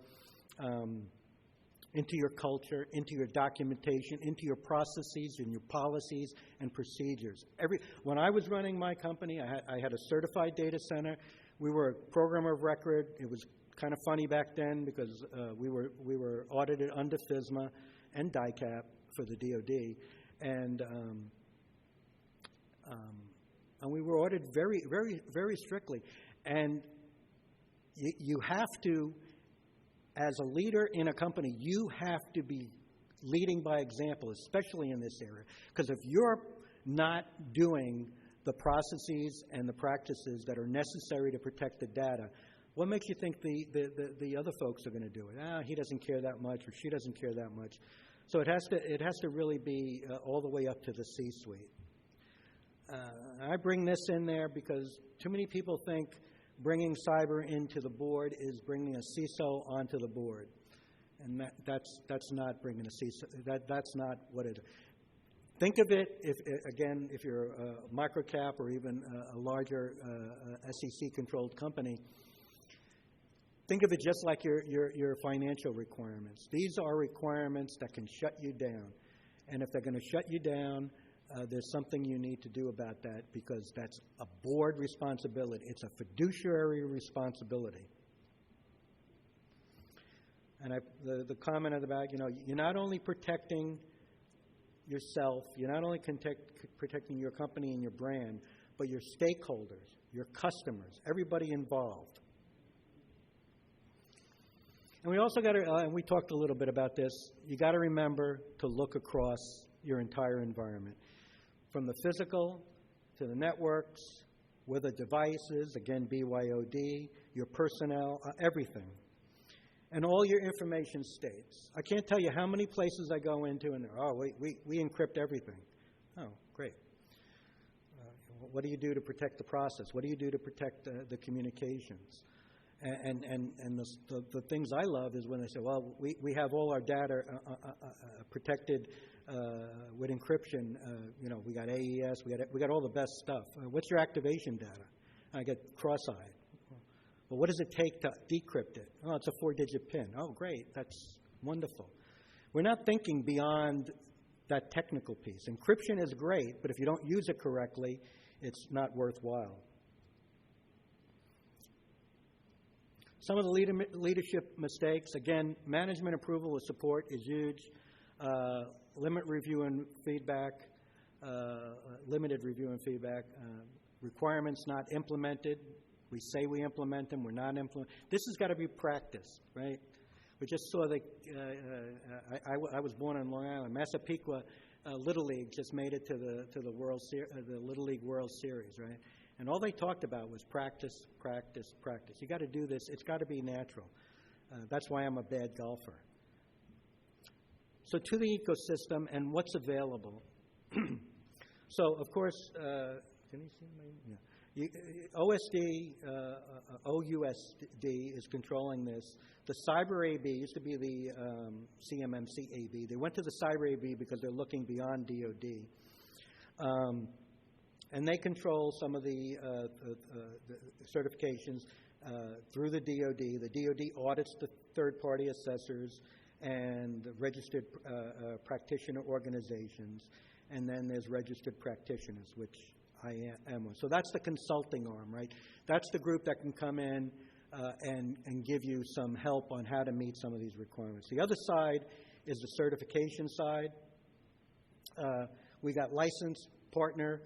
culture, into your documentation, into your processes and your policies and procedures. When I was running my company, I had a certified data center. We were a program of record. It was kind of funny back then because we were audited under FSMA and DICAP for the DoD, and we were audited very, very, very strictly. And you have to, as a leader in a company, you have to be leading by example, especially in this area. Because if you're not doing the processes and the practices that are necessary to protect the data, what makes you think the other folks are going to do it? He doesn't care that much, or she doesn't care that much. So it has to really be all the way up to the C-suite. I bring this in there because too many people think bringing cyber into the board is bringing a CISO onto the board, and that's not bringing a CISO. That's not what it is. Think of it, if you're a microcap or even a larger SEC-controlled company, think of it just like your financial requirements. These are requirements that can shut you down, and if they're going to shut you down, there's something you need to do about that, because that's a board responsibility. It's a fiduciary responsibility. And the comment about, you're not only protecting yourself, you're not only protecting your company and your brand, but your stakeholders, your customers, everybody involved. And we also got to, and we talked a little bit about this, you got to remember to look across your entire environment. From the physical to the networks, where the devices, again, BYOD, your personnel, everything. And all your information states. I can't tell you how many places I go into and we encrypt everything. Oh, great. What do you do to protect the process? What do you do to protect the communications? And the things I love is when they say, well, we have all our data protected with encryption. We got AES, we got all the best stuff. What's your activation data? I get cross-eyed. Well, what does it take to decrypt it? Oh, it's a 4-digit PIN. Oh, great. That's wonderful. We're not thinking beyond that technical piece. Encryption is great, but if you don't use it correctly, it's not worthwhile. Some of the leadership mistakes, again, management approval with support is huge. Limited review and feedback, requirements not implemented. We say we implement them, we're not implementing. This has got to be practiced, right? We just saw I was born on Long Island. Massapequa Little League just made it to the Little League World Series, right? And all they talked about was practice, practice, practice. You got to do this. It's got to be natural. That's why I'm a bad golfer. So to the ecosystem and what's available. So, of course, can you see my? Yeah. OSD, OUSD is controlling this. The Cyber AB used to be the Cmmc AB. They went to the Cyber AB because they're looking beyond DoD. And they control some of the certifications through the DoD. The DoD audits the third-party assessors and the registered practitioner organizations. And then there's registered practitioners, which I am one. So that's the consulting arm, right? That's the group that can come in and give you some help on how to meet some of these requirements. The other side is the certification side. We got licensed partner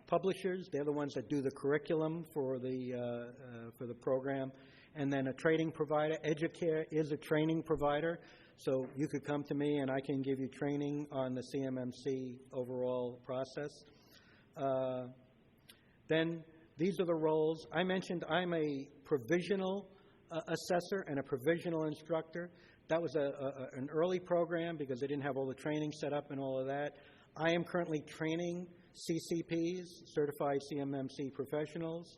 publishers. They're the ones that do the curriculum for the program. And then a training provider. Educare is a training provider. So you could come to me and I can give you training on the Cmmc overall process. Then these are the roles. I mentioned I'm a provisional assessor and a provisional instructor. That was an early program because they didn't have all the training set up and all of that. I am currently training CCPs, Certified Cmmc Professionals.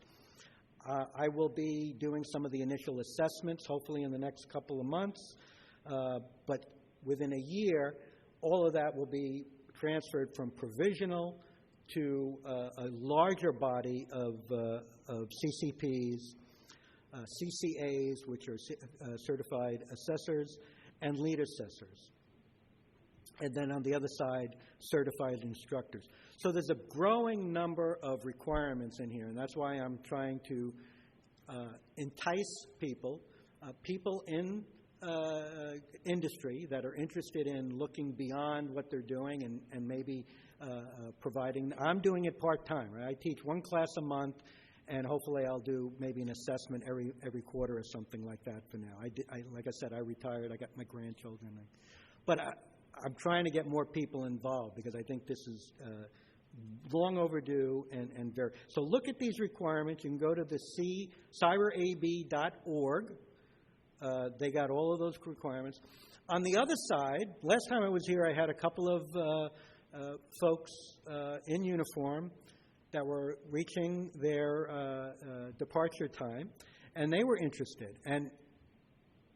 I will be doing some of the initial assessments, hopefully in the next couple of months. But within a year, all of that will be transferred from provisional to a larger body of CCPs, CCAs, which are certified assessors, and lead assessors. And then on the other side, certified instructors. So there's a growing number of requirements in here, and that's why I'm trying to entice people in industry that are interested in looking beyond what they're doing and maybe providing. I'm doing it part-time, right? I teach one class a month, and hopefully I'll do maybe an assessment every quarter or something like that for now. Like I said, I retired. I got my grandchildren. But I'm trying to get more people involved because I think this is long overdue and very. So look at these requirements. You can go to the cyberab.org. They got all of those requirements. On the other side, last time I was here, I had a couple of folks in uniform that were reaching their departure time, and they were interested. And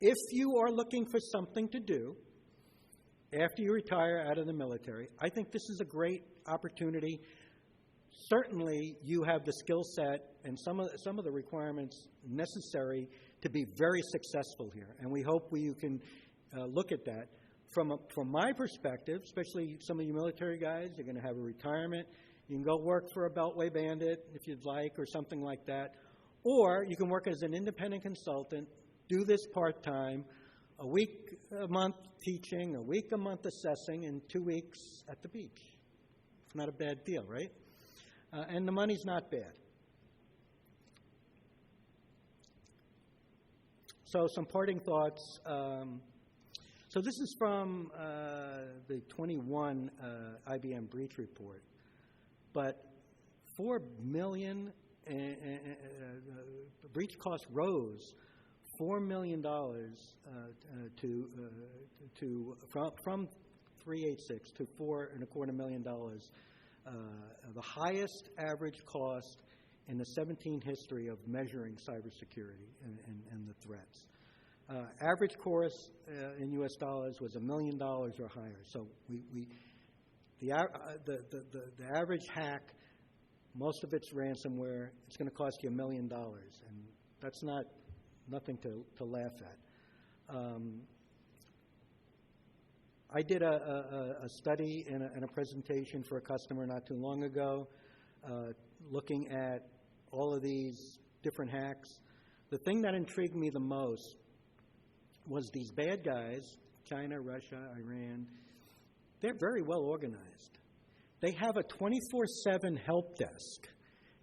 if you are looking for something to do after you retire out of the military, I think this is a great opportunity. Certainly, you have the skill set and some of the requirements necessary to be very successful here, and we hope you can look at that. From my perspective, especially some of you military guys, you're going to have a retirement. You can go work for a Beltway bandit if you'd like or something like that, or you can work as an independent consultant, do this part-time, a week a month teaching, a week a month assessing, and 2 weeks at the beach. It's not a bad deal, right? And the money's not bad. So some parting thoughts. So this is from the 21 IBM breach report. But $4 million breach costs rose $4 million from 386 to $4.25 million, the highest average cost in the 17 history of measuring cybersecurity and the threats. Average cost in U.S. dollars was $1 million or higher. So the average hack, most of it's ransomware. It's going to cost you $1 million, and that's nothing to laugh at. I did a study and a presentation for a customer not too long ago, looking at all of these different hacks. The thing that intrigued me the most was these bad guys, China, Russia, Iran. They're very well organized. They have a 24/7 help desk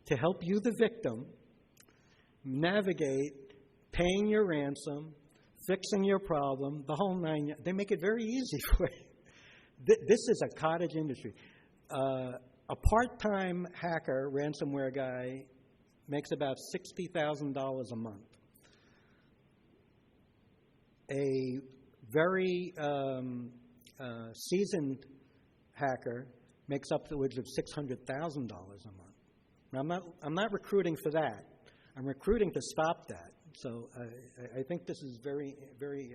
to help you, the victim, navigate paying your ransom, fixing your problem, the whole nine. They make it very easy for you. This is a cottage industry. A part-time hacker, ransomware guy, makes about $60,000 a month. A very seasoned hacker makes upwards of $600,000 a month. Now, I'm not recruiting for that. I'm recruiting to stop that. So I think this is very, very,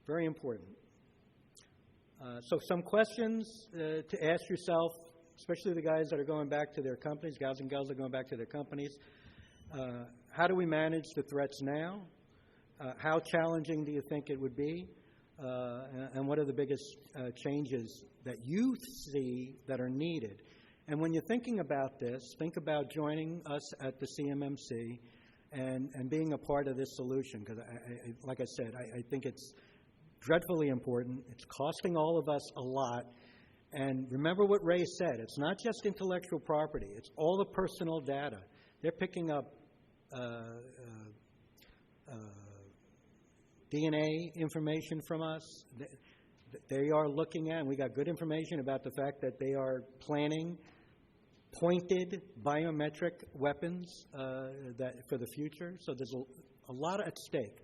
very important. So some questions to ask yourself, especially the guys that are going back to their companies, guys and gals that are going back to their companies. How do we manage the threats now? How challenging do you think it would be? And what are the biggest changes that you see that are needed? And when you're thinking about this, think about joining us at the Cmmc and being a part of this solution. Because, like I said, I think it's dreadfully important. It's costing all of us a lot. And remember what Ray said. It's not just intellectual property. It's all the personal data. They're picking up DNA information from us. They are looking at, and we got good information about the fact that they are planning pointed biometric weapons that for the future. So there's a lot at stake.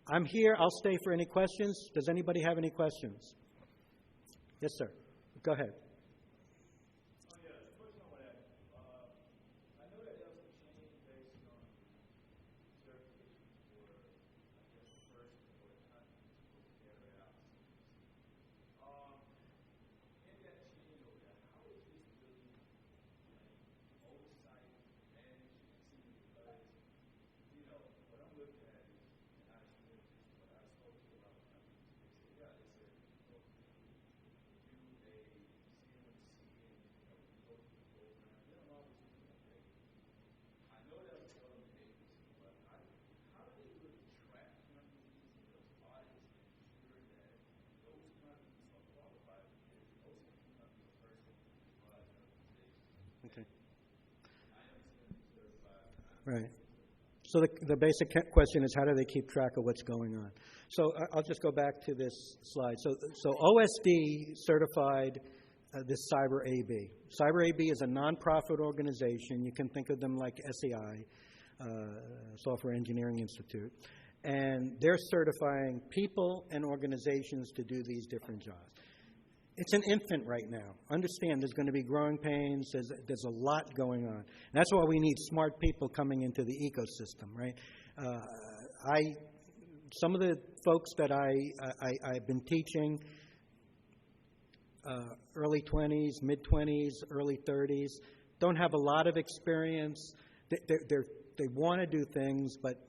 I'm here. I'll stay for any questions. Does anybody have any questions? Yes, sir. Go ahead. Okay. Right. So the basic question is, how do they keep track of what's going on? So I'll just go back to this slide. So OSD certified this Cyber AB. Cyber AB is a nonprofit organization. You can think of them like SEI, Software Engineering Institute. And they're certifying people and organizations to do these different jobs. It's an infant right now. Understand there's going to be growing pains. There's a lot going on. And that's why we need smart people coming into the ecosystem, right? Some of the folks that I've been teaching, early 20s, mid-20s, early 30s, don't have a lot of experience. They want to do things, but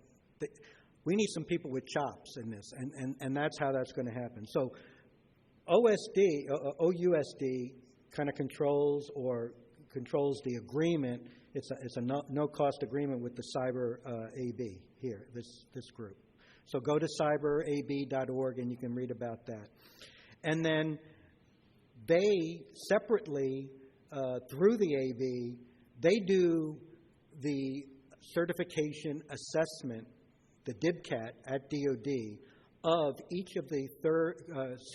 we need some people with chops in this, and that's how that's going to happen. So OUSD kind of controls the agreement. It's a no-cost agreement with the Cyber AB here, this group. So go to cyberab.org and you can read about that. And then they separately, through the AB, they do the certification assessment, the DIBCAT at DOD, of each of the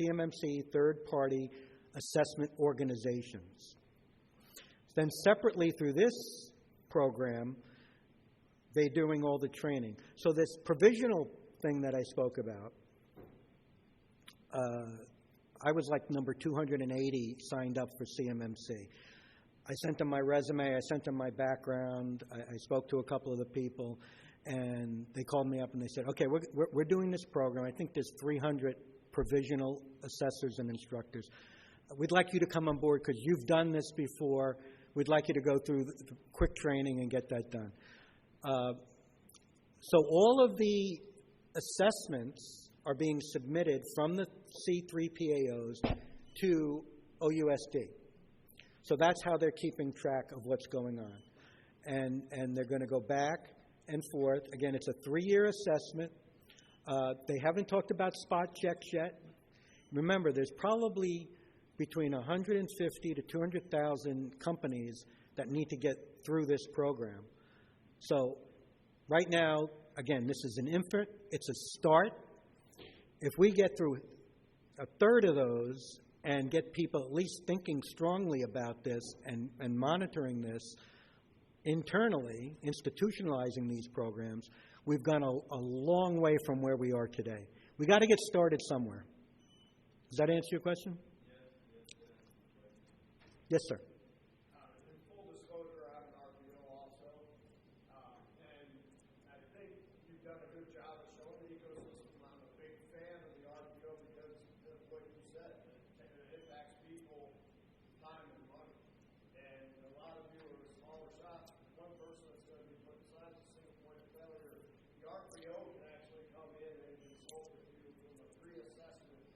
CMMC third-party assessment organizations. Then separately through this program, they're doing all the training. So this provisional thing that I spoke about, I was like number 280 signed up for CMMC. I sent them my resume, I sent them my background, I spoke to a couple of the people, and they called me up and they said, okay, we're doing this program. I think there's 300 provisional assessors and instructors. We'd like you to come on board because you've done this before. We'd like you to go through the quick training and get that done. So all of the assessments are being submitted from the C3PAOs to OUSD. So that's how they're keeping track of what's going on. And they're going to go back and forth. Again, it's a 3-year assessment. They haven't talked about spot checks yet. Remember, there's probably between 150 to 200,000 companies that need to get through this program. So Right now, again, this is an infant. It's a start. If we get through a third of those and get people at least thinking strongly about this and monitoring this internally, institutionalizing these programs, we've gone a long way from where we are today. We got to get started somewhere. Does that answer your question? Yes, sir. In full disclosure, I'm an RPO also, and I think you've done a good job of showing the ecosystem. I'm a big fan of the RPO because of what you said. It impacts people, time, and money. And a lot of you are a smaller shop. One person that's going to be put aside as a single point of failure. The RPO can actually come in and consult with you from a pre-assessment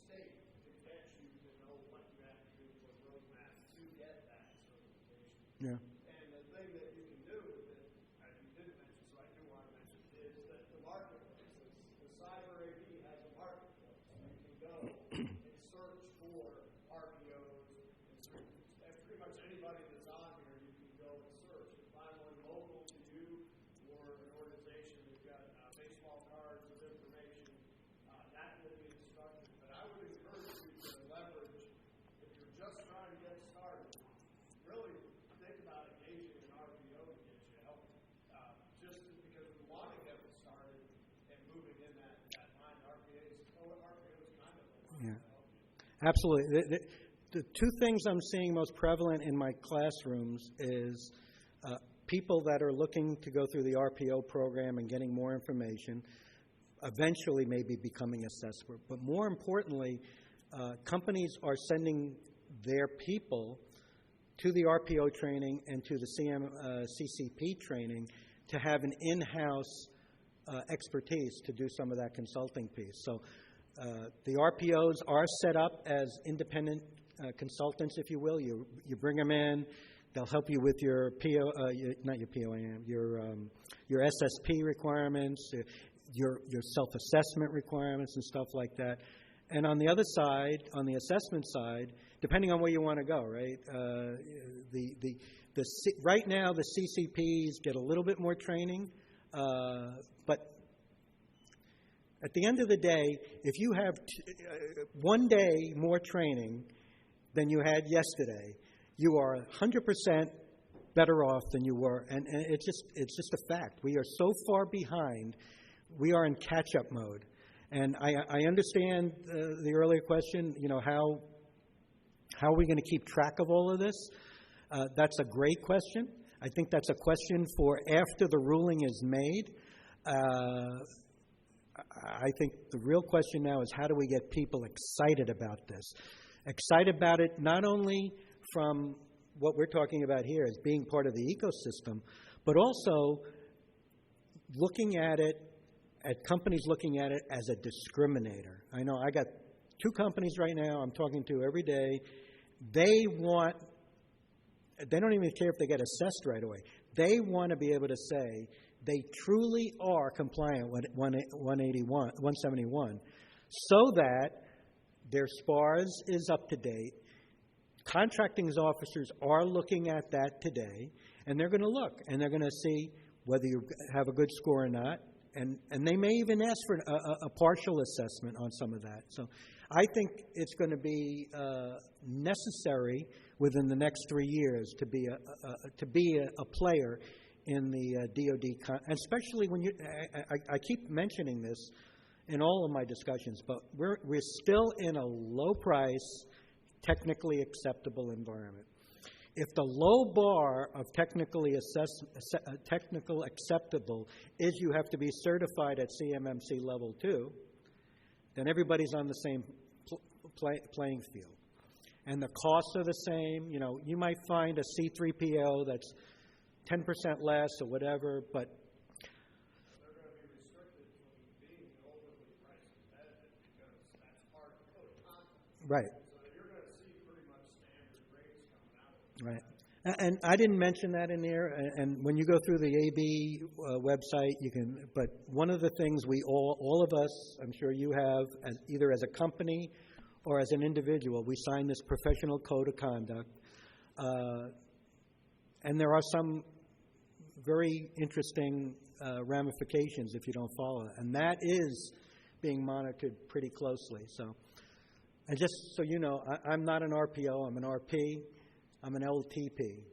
state to get you to know what you have to do for a roadmap to get that certification. Yeah. And the thing that you can do that you didn't mention, so I do want to mention, is that the marketplace, the cyber AD has a marketplace. You can go and search for RPOs, and pretty much anybody that's on here, you can go and search. If I'm one local to you or an organization that's got baseball cards of information, that will be instructive. But I would encourage you to leverage, if you're just trying to get started, really think about engaging an RPO to get you help. Just because we want to get it started and moving in that line, RPOs kind of Yeah. Absolutely. The two things I'm seeing most prevalent in my classrooms is people that are looking to go through the RPO program and getting more information, eventually maybe becoming assessor. But more importantly, companies are sending their people to the RPO training and to the CCP training to have an in-house expertise to do some of that consulting piece. So the RPOs are set up as independent consultants, if you will. You bring them in. They'll help you with your not your POAM, your SSP requirements, your self-assessment requirements and stuff like that. And on the other side, on the assessment side, depending on where you want to go, right? Right now, the CCPs get a little bit more training, but at the end of the day, if you have one day more training than you had yesterday, you are 100% better off than you were, and it's just a fact. We are so far behind. We are in catch-up mode, and I understand the earlier question. You know, how are we going to keep track of all of this? That's a great question. I think that's a question for after the ruling is made. I think the real question now is how do we get people excited about this? Excited about it not only from what we're talking about here as being part of the ecosystem, but also looking at it, at companies looking at it as a discriminator. I know I got two companies right now I'm talking to every day. They don't even care if they get assessed right away. They want to be able to say they truly are compliant with 171 so that their SPARS is up to date. Contracting officers are looking at that today, and they're going to look, and they're going to see whether you have a good score or not, and they may even ask for a partial assessment on some of that. So I think it's going to be necessary within the next 3 years to be a player in the DoD, and especially when I keep mentioning this in all of my discussions, but we're still in a low-price, technically acceptable environment. If the low bar of technical acceptable is you have to be certified at Cmmc level 2, then everybody's on the same playing field, and the costs are the same. You know, you might find a C3PO that's 10% less or whatever, but they're going to be restricted from being overly price competitive because that's part of code of conduct. right. So you're going to see pretty much standard rates coming out of it. Right. And I didn't mention that in there. And when you go through the AB website, you can. But one of the things we all of us, I'm sure you have, either as a company or as an individual, we sign this professional code of conduct. And there are some very interesting ramifications if you don't follow it. And that is being monitored pretty closely. So, and just so you know, I'm not an RPO, I'm an RP, I'm an LTP.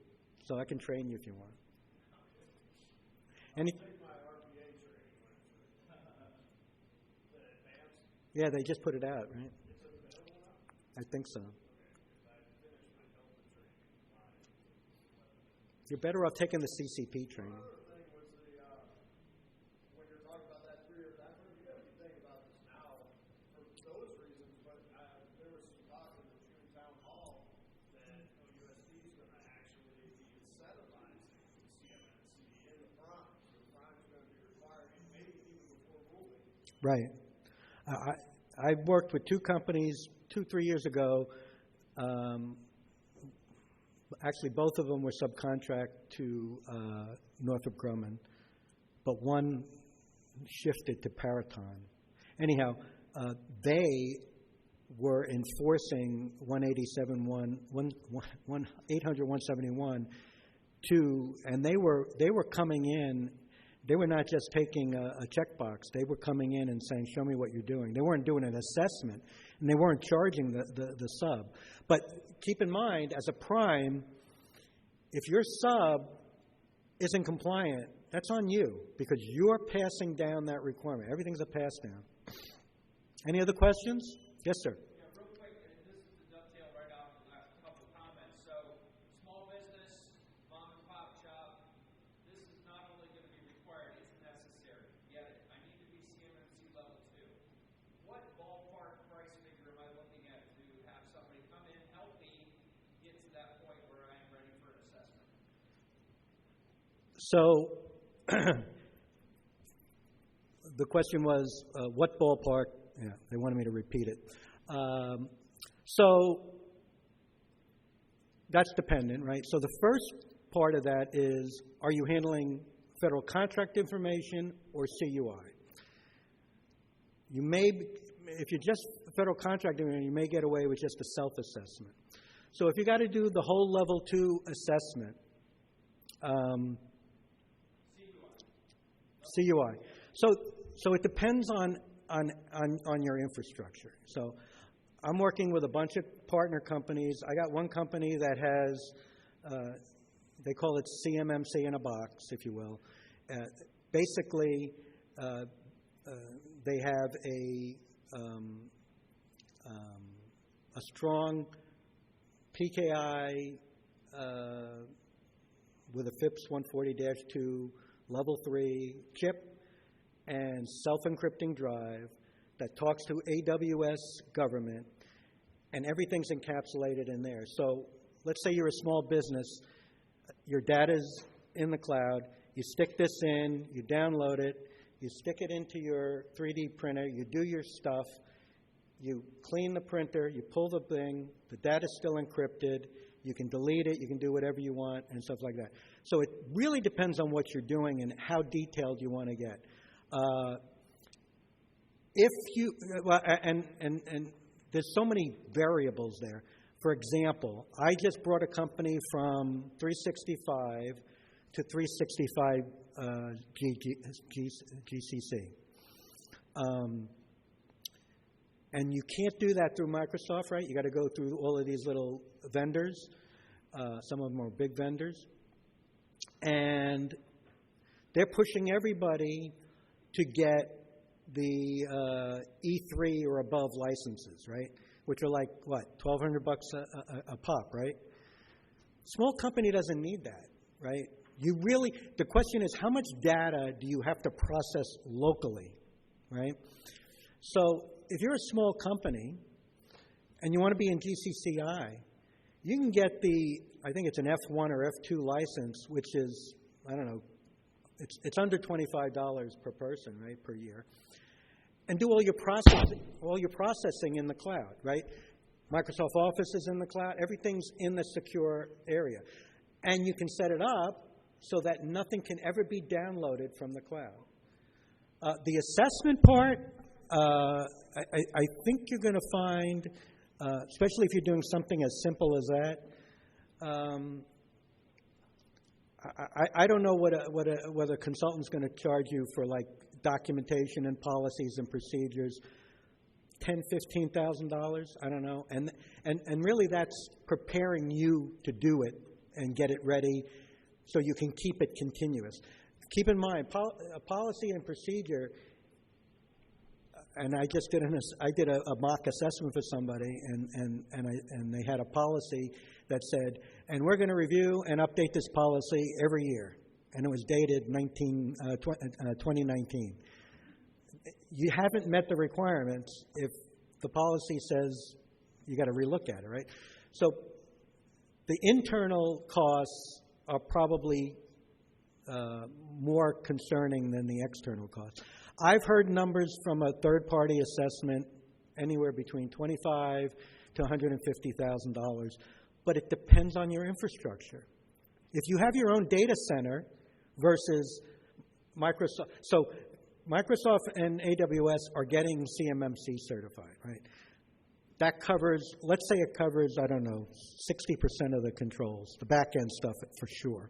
So I can train you if you want. Any? Yeah, they just put it out, right? I think so. You're better off taking the CCP training. Another thing was when you're talking about that 3 years, I'm going to be thinking about this now for those reasons, but there was some talk in the June town hall that USD is going to actually be incentivizing CMMC in the prime. The prime is going to be required, maybe even before ruling. Right. I worked with 2 companies 2-3 years ago. Actually, both of them were subcontract to Northrop Grumman, but one shifted to Paraton. Anyhow, they were enforcing 800-171 and they were coming in. They were not just taking a checkbox. They were coming in and saying, show me what you're doing. They weren't doing an assessment, and they weren't charging the sub. But keep in mind, as a prime, if your sub isn't compliant, that's on you, because you're passing down that requirement. Everything's a pass down. Any other questions? Yes, sir. Real quick, and this is the dovetail right off the last couple of comments. So, small business, mom and pop shop, this is not only going to be required, it's necessary. Yet, I need to be CMMC level 2. What ballpark price figure am I looking at to have somebody come in, help me get to that point where I am ready for an assessment? So, the question was, what ballpark? Yeah, they wanted me to repeat it. So that's dependent, right? So the first part of that is, are you handling federal contract information or CUI? You may, if you're just federal contract information, you may get away with just a self-assessment. So if you got to do the whole level 2 assessment, CUI. So it depends on your infrastructure. So I'm working with a bunch of partner companies. I got one company that has, they call it CMMC in a box, if you will. Basically, they have a strong PKI with a FIPS 140-2 level 3 chip and self-encrypting drive that talks to AWS government, and everything's encapsulated in there. So let's say you're a small business, your data's in the cloud, you stick this in, you download it, you stick it into your 3D printer, you do your stuff, you clean the printer, you pull the thing, the data's still encrypted, you can delete it, you can do whatever you want, and stuff like that. So it really depends on what you're doing and how detailed you want to get. If you, well, and there's so many variables there. For example, I just brought a company from 365 to 365 GCC. And you can't do that through Microsoft, right? You got to go through all of these little vendors. Some of them are big vendors. And they're pushing everybody to get the E3 or above licenses, right? Which are like, what, $1,200 a pop, right? Small company doesn't need that, right? You really, the question is, how much data do you have to process locally, right? So if you're a small company and you want to be in GCCI, you can get the, I think it's an F1 or F2 license, which is, I don't know, it's under $25 per person, right, per year, and do all your processing in the cloud, right? Microsoft Office is in the cloud. Everything's in the secure area. And you can set it up so that nothing can ever be downloaded from the cloud. The assessment part, I think you're going to find, especially if you're doing something as simple as that, I don't know whether a consultant's going to charge you for like documentation and policies and procedures, $10,000-$15,000. I don't know, and really that's preparing you to do it and get it ready, so you can keep it continuous. Keep in mind, a policy and procedure. And I just did a mock assessment for somebody, and they had a policy that said, and we're going to review and update this policy every year, and it was dated 2019. You haven't met the requirements if the policy says you got to relook at it, right? So the internal costs are probably more concerning than the external costs. I've heard numbers from a third-party assessment anywhere between $25,000 to $150,000, but it depends on your infrastructure. If you have your own data center versus Microsoft, so Microsoft and AWS are getting CMMC certified, right? That covers, let's say it covers, I don't know, 60% of the controls, the back-end stuff for sure,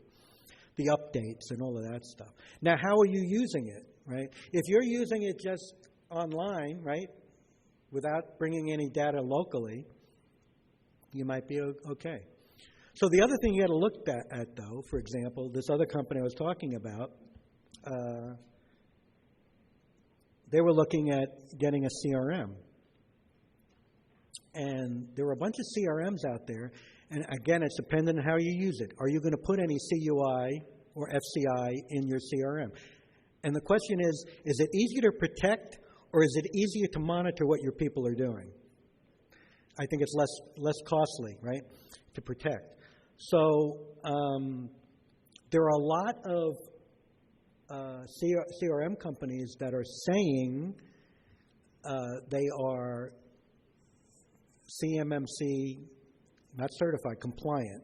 the updates and all of that stuff. Now, how are you using it, right? If you're using it just online, right, without bringing any data locally, you might be okay. So the other thing you got to look at, though, for example, this other company I was talking about, they were looking at getting a CRM. And there were a bunch of CRMs out there. And again, it's dependent on how you use it. Are you going to put any CUI or FCI in your CRM? And the question is it easier to protect or is it easier to monitor what your people are doing? I think it's less costly, right, to protect. So there are a lot of CRM companies that are saying they are Cmmc, not certified, compliant.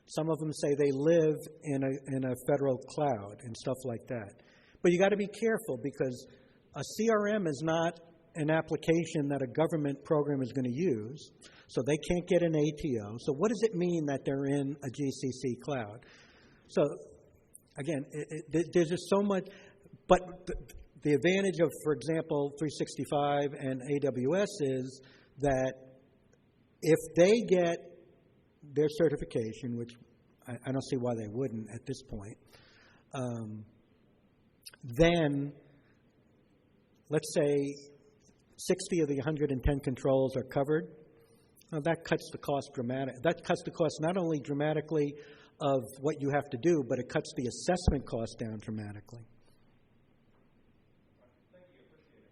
Some of them say they live in a federal cloud and stuff like that. But you got to be careful because a CRM is not an application that a government program is going to use, so they can't get an ATO. So what does it mean that they're in a GCC cloud? So again, there's just so much, but the advantage of, for example, 365 and AWS is that if they get their certification, which I don't see why they wouldn't at this point, then let's say 60 of the 110 controls are covered. Now that cuts the cost dramatically. That cuts the cost not only dramatically of what you have to do, but it cuts the assessment cost down dramatically. Thank you. Appreciate it.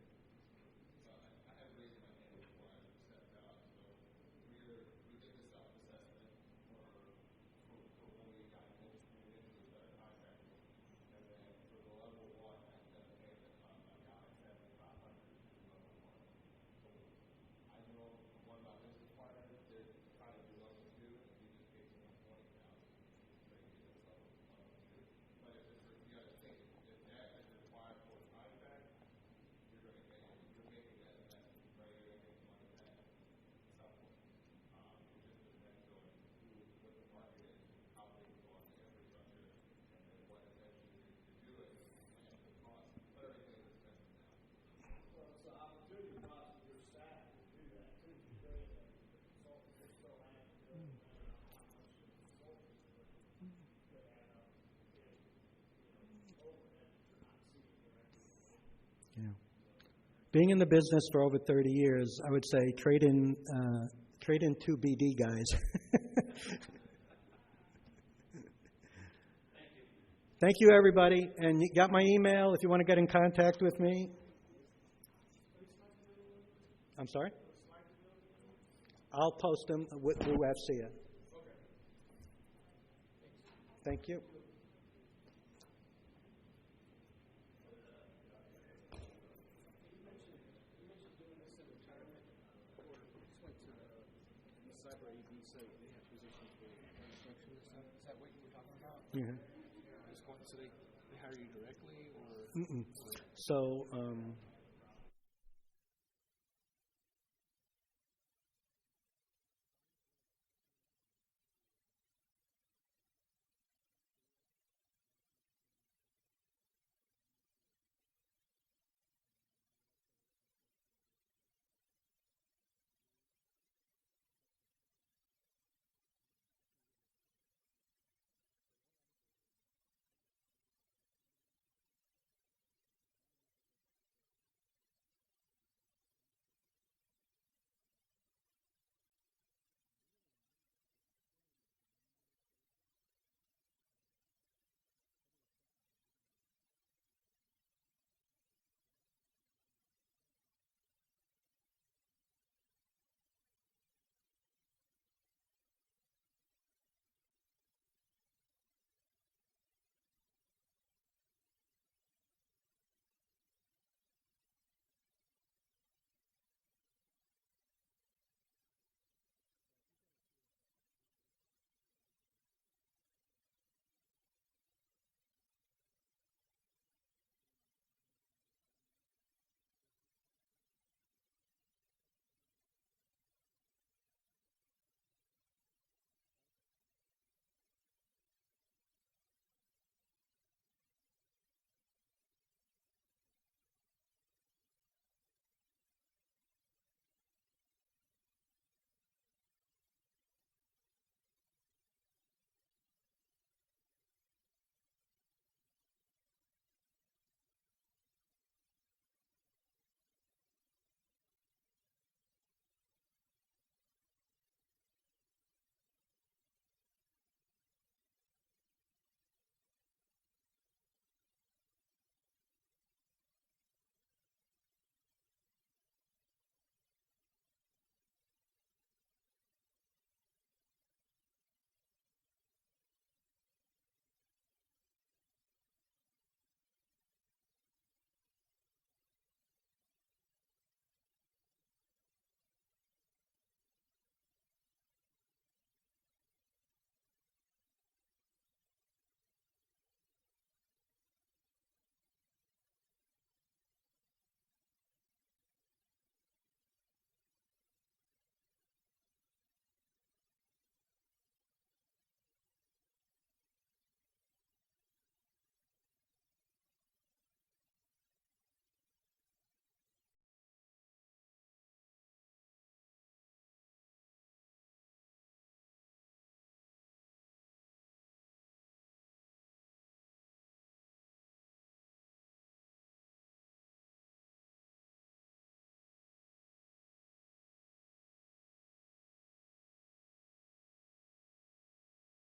I have raised my hand before I stepped out. So we did this self-assessment for when we got into the contracting. And then for the level one, I set a payment of $7,500 to level one. So I know one of my business partners, they're trying to do level two, and we just paid them $20,000. But if it's, you got to think, if that is required for a contract, you're making that investment, right? You're making money back at some point. It just depends on what the market is, how big you want the infrastructure, and then what eventually to do it, and the cost. But everything is expensive now. Well, it's an opportunity cost for your staff to do that too, because the consultants are still having to do it, how much the consultants are doing. Could add up overhead that you're not seeing directly. Yeah. Being in the business for over 30 years, I would say trade in 2 BD guys. Thank you, everybody. And you got my email if you want to get in contact with me. I'm sorry? I'll post them through AFCEA. Thank you. Mm-hmm. So they hire you directly, or? So